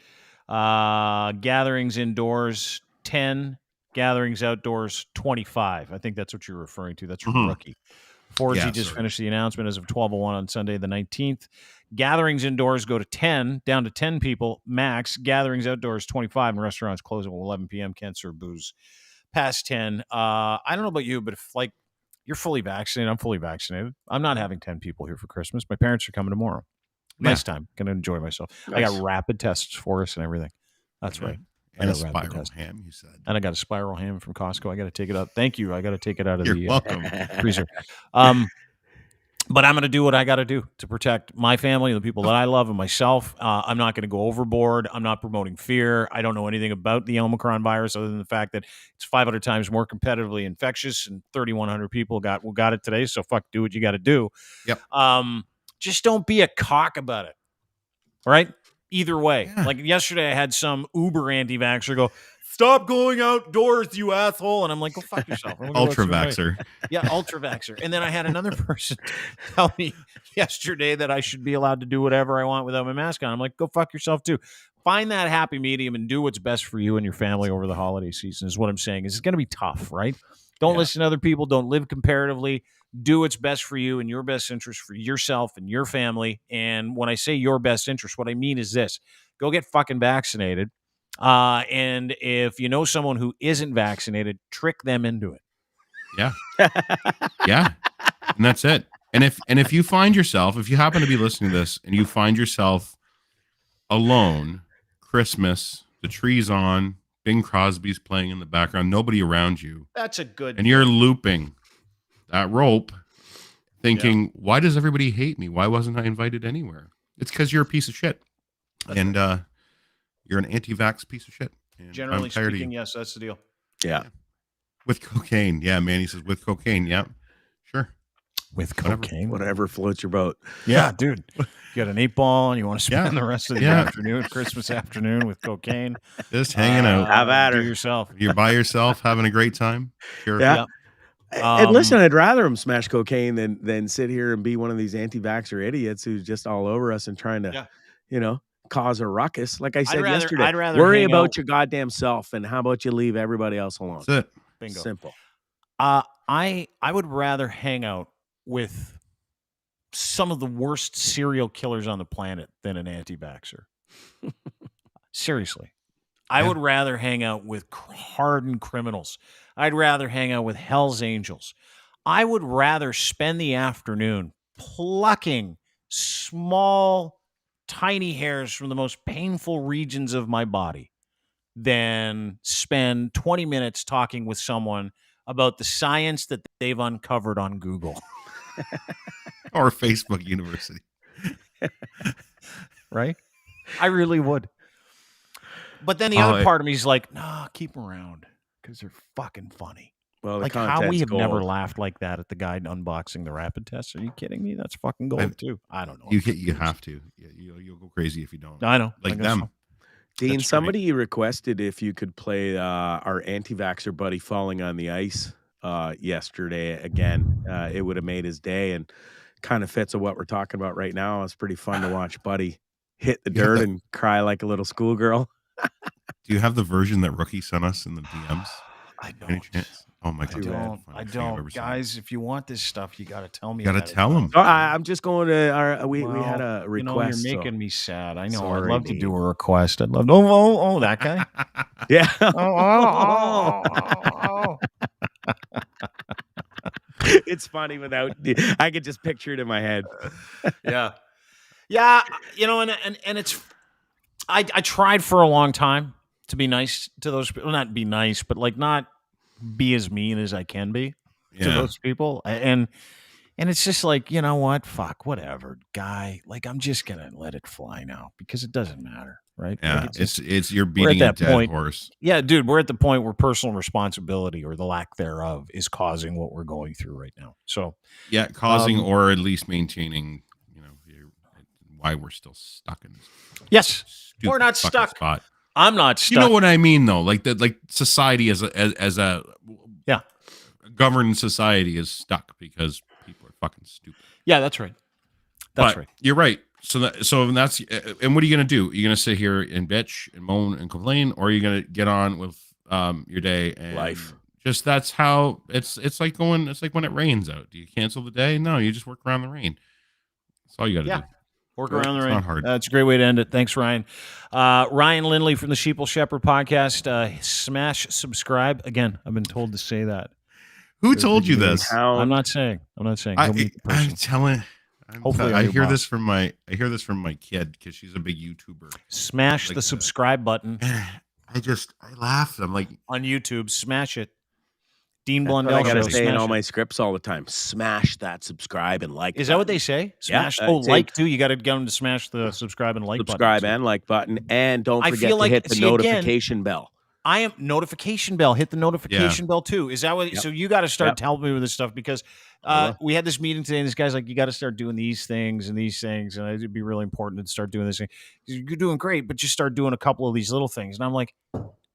gatherings indoors, 10, gatherings outdoors, 25. I think that's what you're referring to. That's from Rookie. Forsey just finished the announcement as of 12:01 on Sunday the 19th. Gatherings indoors go to 10, down to 10 people max. Gatherings outdoors, 25, and restaurants close at 11 p.m. Can't serve booze past 10. I don't know about you, but if, like, you're fully vaccinated, I'm fully vaccinated. I'm not having 10 people here for Christmas. My parents are coming tomorrow. Nice time. Going to enjoy myself. Nice. I got rapid tests for us and everything. That's right. And a spiral ham, you said. And I got a spiral ham from Costco. I got to take it out. Thank you. I got to take it out of the freezer. But I'm going to do what I got to do to protect my family, the people that I love, and myself. I'm not going to go overboard. I'm not promoting fear. I don't know anything about the Omicron virus other than the fact that it's 500 times more competitively infectious, and 3,100 people got it today. So do what you got to do. Yep. Just don't be a cock about it. All right? Either way. Yeah. Like yesterday, I had some uber anti-vaxxer go, "Stop going outdoors, you asshole." And I'm like, go fuck yourself. Ultra-vaxxer. Yeah, ultra-vaxxer. And then I had another person tell me yesterday that I should be allowed to do whatever I want without my mask on. I'm like, go fuck yourself too. Find that happy medium and do what's best for you and your family over the holiday season is what I'm saying. It's going to be tough, right? Don't listen to other people. Don't live comparatively. Do what's best for you and your best interest for yourself and your family. And when I say your best interest, what I mean is this. Go get fucking vaccinated. And if you know someone who isn't vaccinated, trick them into it. Yeah. Yeah. And that's it. And if you find yourself, if you happen to be listening to this and you find yourself alone, Christmas, the tree's on, Bing Crosby's playing in the background, nobody around you, That's a good. and you're looping that rope, thinking, why does everybody hate me? Why wasn't I invited anywhere? It's because you're a piece of shit. And you're an anti-vax piece of shit. And Generally I'm tired of speaking, you. yes, that's the deal. Yeah. With cocaine. Yeah, man. He says, with cocaine. Yeah. Sure. With Whatever. cocaine. Whatever floats your boat. Yeah, dude. You got an 8-ball and you want to spend the rest of the Yeah. afternoon, Christmas afternoon, with cocaine. Just hanging out. Have at Do her. yourself. You're by yourself, having a great time. Sure. Yeah. Yep. And listen, I'd rather him smash cocaine than sit here and be one of these anti-vaxxer idiots who's just all over us and trying to, cause a ruckus. Like I said yesterday, I'd rather worry hang about out- your goddamn self, and how about you leave everybody else alone? That's it. Bingo. Simple. I would rather hang out with some of the worst serial killers on the planet than an anti-vaxxer. Seriously. I would rather hang out with hardened criminals. I'd rather hang out with Hell's Angels. I would rather spend the afternoon plucking small, tiny hairs from the most painful regions of my body than spend 20 minutes talking with someone about the science that they've uncovered on Google. Or Facebook University. Right? I really would. But then the other part of me is like, nah, keep them around because they're fucking funny. Well, the Like how content's we have never gold. laughed like that at the guy unboxing the rapid test. Are you kidding me? That's fucking gold too. I don't know. You have to. You'll go crazy if you don't. I know. Like I guess them. so. Dean, That's somebody requested if you could play our anti-vaxxer buddy falling on the ice yesterday again. It would have made his day, and kind of fits with what we're talking about right now. It's pretty fun to watch Buddy hit the dirt and cry like a little schoolgirl. Do you have the version that Rookie sent us in the DMs? I Any don't. chance? Oh my god! I don't. Guys, if you want this stuff, you got to tell me. You gotta about it. tell him. So I'm just going to our. We had a You know, request. you're making me sad. I know. Sorry, I'd love to Dean. do a request. I'd love. Oh, that guy. Yeah. It's funny without. I could just picture it in my head. Yeah. You know, and it's. I tried for a long time to be nice to those people. Not be nice, but like not be as mean as I can be to those people. And it's just like, you know what? Fuck, whatever, guy. Like, I'm just gonna let it fly now because it doesn't matter, right? Yeah, Like, it's you're beating a dead horse. Yeah, dude, we're at the point where personal responsibility or the lack thereof is causing what we're going through right now. So Yeah, causing or at least maintaining, why we're still stuck in this. Yes, stupid we're not fucking stuck. Spot. I'm not stuck. You know what I mean, though? Like society as a governed society is stuck because people are fucking stupid. Yeah, that's right. That's right. You're right. So that's and what are you gonna do? Are you gonna sit here and bitch and moan and complain, or are you gonna get on with your day and life? Just that's how it's like going. It's like when it rains out. Do you cancel the day? No, you just work around the rain. That's all you got to do. Work around the It's rain. not hard. That's a great way to end it. Thanks, Ryan. Ryan Lindley from the Sheeple Shepherd podcast. Smash subscribe. Again, I've been told to say that. Who told you this? I'm not saying. Go meet the I'm person. telling. Hopefully I your hear boss. this from my kid because she's a big YouTuber. Smash Like the subscribe button I laughed. I'm like, on YouTube. Smash it. Dean That's what Blundell I gotta Show. say in Smash all it. my scripts all the time. Smash that subscribe and like. Is that what button. they say? Yeah, Smash. say Like too. You got to get them to smash the subscribe and like subscribe button. and like button, and don't I forget feel to like- hit the see, again, notification bell. I am notification bell. Hit the notification bell too. Is that what? Yep. So you got to start Yep. helping me with this stuff because we had this meeting today, and this guy's like, "You got to start doing these things and these things, and it'd be really important to start doing this thing. You're doing great, but just start doing a couple of these little things." And I'm like,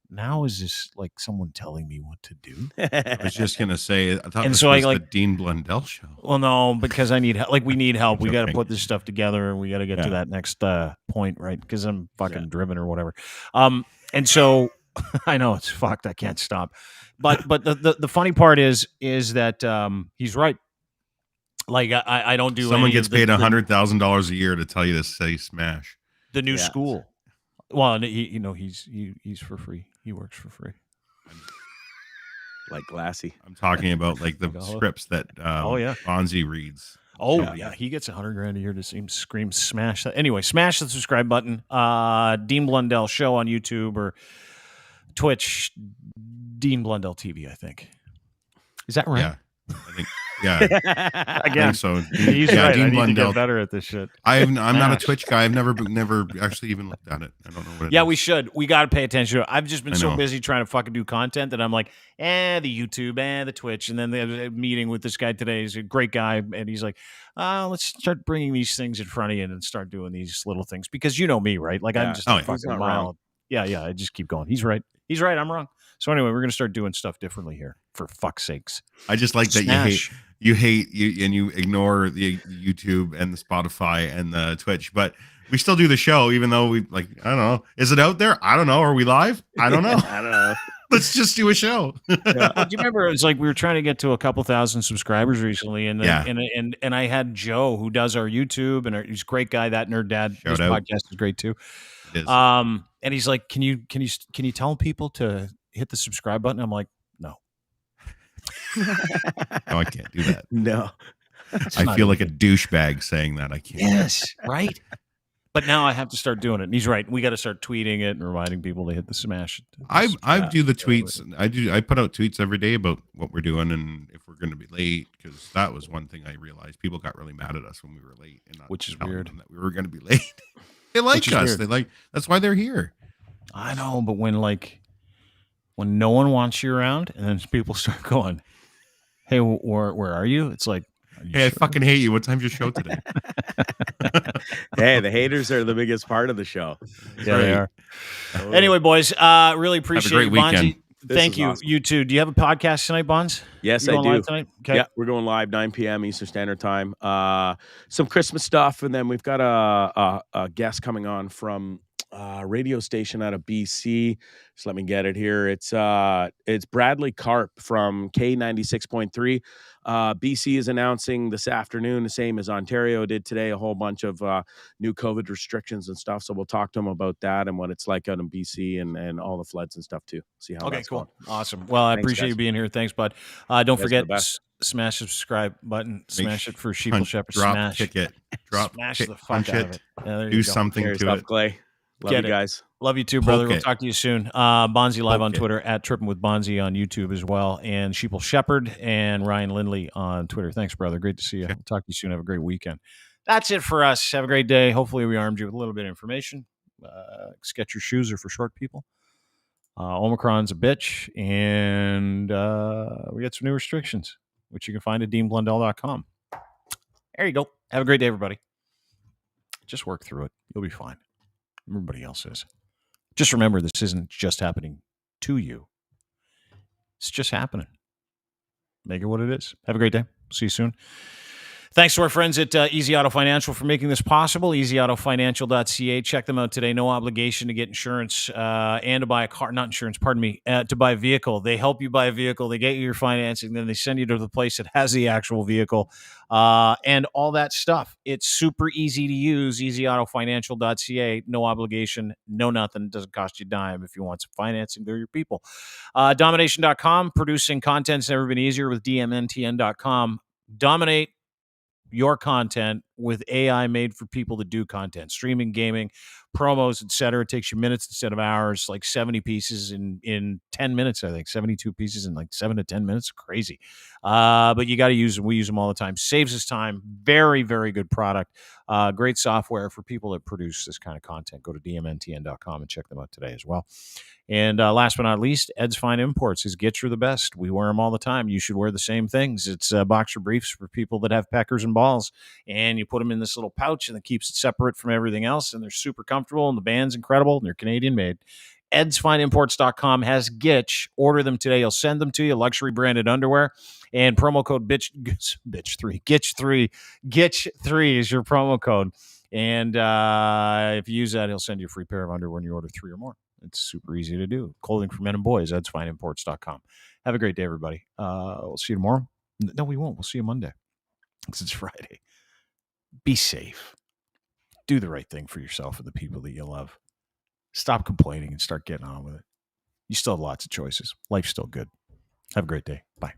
"Now is this like someone telling me what to do?" I was just gonna say. I thought And this so I was like- the Dean Blundell show. Well, no, because I need help. Like we need help. We got to Joking. put this stuff together, and we got to get to Yeah. that next point, right? Because I'm fucking driven or whatever. And so I know it's fucked. I can't stop. But the funny part is that he's right. Like I don't do. Someone any gets of the- paid the- $100,000 a year to tell you to say smash. the new Yeah. school. Well, he's for free. He works for free. like glassy. I'm talking about like the Oh. scripts that yeah. Bonzi reads. Oh yeah, he gets $100,000 a year to scream smash that. Anyway, smash the subscribe button. Dean Blundell Show on YouTube or Twitch. Dean Blundell TV, I think. Is that right? Yeah, I think. Yeah, I Again, think so. he's right. Dean I need Blundell. to get better at this shit. I'm not a Smash. Twitch guy. I've never actually even looked at it. I don't know what it is. Yeah, we should. We got to pay attention to it. I've just been I so know. busy trying to fucking do content that I'm like, the YouTube, the Twitch. And then the meeting with this guy today. He's a great guy. And he's like, let's start bringing these things in front of you and start doing these little things. Because you know me, right? Like, I'm just a He's fucking not mile. wrong. Yeah, I just keep going. He's right. I'm wrong. So anyway, we're going to start doing stuff differently here, for fuck's sakes. I just like that Smash. you hate and you ignore the YouTube and the Spotify and the Twitch, but we still do the show, even though we like, I don't know. Is it out there? I don't know. Are we live? I don't know. I don't know. Let's just do a show. Well, do you remember it was like we were trying to get to a couple thousand subscribers recently, and and I had Joe who does our YouTube and he's a great guy. That Nerd Dad, Shout his out. podcast is great too. It is. And he's like, can you tell people to hit the subscribe button? I'm like, no. No, I can't do that. No. I feel like a douchebag saying that. I can't. Yes, right. But now I have to start doing it. And he's right. We got to start tweeting it and reminding people to hit the smash. I do the tweets. I put out tweets every day about what we're doing and if we're going to be late, because that was one thing I realized. People got really mad at us when we were late, and not Which is telling weird. them that we were going to be late. They like Which is us. weird. They like, that's why they're here. I know, but when no one wants you around, and then people start going, "Hey, where are you?" It's like, Hey, I fucking hate you. What time's your show today? Hey, the haters are the biggest part of the show. Yeah, they are. Totally. Anyway, boys, really appreciate great you, Bonzi. weekend. Thank is you. awesome. You too. Do you have a podcast tonight, Bonds? Yes, You I going do. live tonight? Okay. Yeah, we're going live 9 p.m. Eastern Standard Time. Some Christmas stuff, and then we've got a guest coming on from a radio station out of BC. Just let me get it here. It's Bradley Karp from K96.3. BC is announcing this afternoon, the same as Ontario did today, a whole bunch of new COVID restrictions and stuff. So we'll talk to him about that and what it's like out in BC and all the floods and stuff too. See how Okay, that's cool. going. Awesome. Well, I Thanks, appreciate guys. you being here. Thanks, bud. Don't guys are forget, the best. smash the subscribe button. Smash it for Sheeple Punch, Shepherd. drop, Smash. kick it. Drop, Smash kick, the fuck punch out of it. it. Yeah, there Do you go. something Here's to up, it. Clay. Love Get you it. guys. Love you too, brother. Poke We'll it. talk to you soon. Bonzi live Poke on it. Twitter at Tripping with Bonzi on YouTube as well, and Sheeple Shepherd and Ryan Lindley on Twitter. Thanks, brother. Great to see you. We'll talk to you soon. Have a great weekend. That's it for us. Have a great day. Hopefully, we armed you with a little bit of information. Skechers shoes are for short people. Omicron's a bitch, and we got some new restrictions, which you can find at deanblundell.com. There you go. Have a great day, everybody. Just work through it. You'll be fine. Everybody else is. Just remember, this isn't just happening to you. It's just happening. Make it what it is. Have a great day. See you soon. Thanks to our friends at Easy Auto Financial for making this possible. EasyAutoFinancial.ca. Check them out today. No obligation to get insurance and to buy a car. Not insurance, pardon me. To buy a vehicle. They help you buy a vehicle. They get you your financing. Then they send you to the place that has the actual vehicle and all that stuff. It's super easy to use. EasyAutoFinancial.ca. No obligation. No nothing. It doesn't cost you a dime if you want some financing. They're your people. Domination.com. Producing content's never been easier with DMNTN.com. Dominate your content with AI made for people to do content, streaming, gaming, promos, etc. It takes you minutes instead of hours, like 70 pieces in 10 minutes, I think. 72 pieces in like 7 to 10 minutes. Crazy. But you got to use them. We use them all the time. Saves us time. Very, very good product. Great software for people that produce this kind of content. Go to dmntn.com and check them out today as well. And last but not least, Ed's Fine Imports. His Gets are the best. We wear them all the time. You should wear the same things. It's boxer briefs for people that have peckers and balls. And you put them in this little pouch, and it keeps it separate from everything else. And they're super comfortable, and the band's incredible, and they're Canadian made. EdsFineImports.com has Gitch. Order them today. He'll send them to you. Luxury branded underwear. And promo code Gitch3. Gitch3 is your promo code. And if you use that, he'll send you a free pair of underwear when you order 3 or more. It's super easy to do. Clothing for men and boys, EdsFineImports.com. Have a great day, everybody. We'll see you tomorrow. No, we won't. We'll see you Monday because it's Friday. Be safe. Do the right thing for yourself and the people that you love. Stop complaining and start getting on with it. You still have lots of choices. Life's still good. Have a great day. Bye.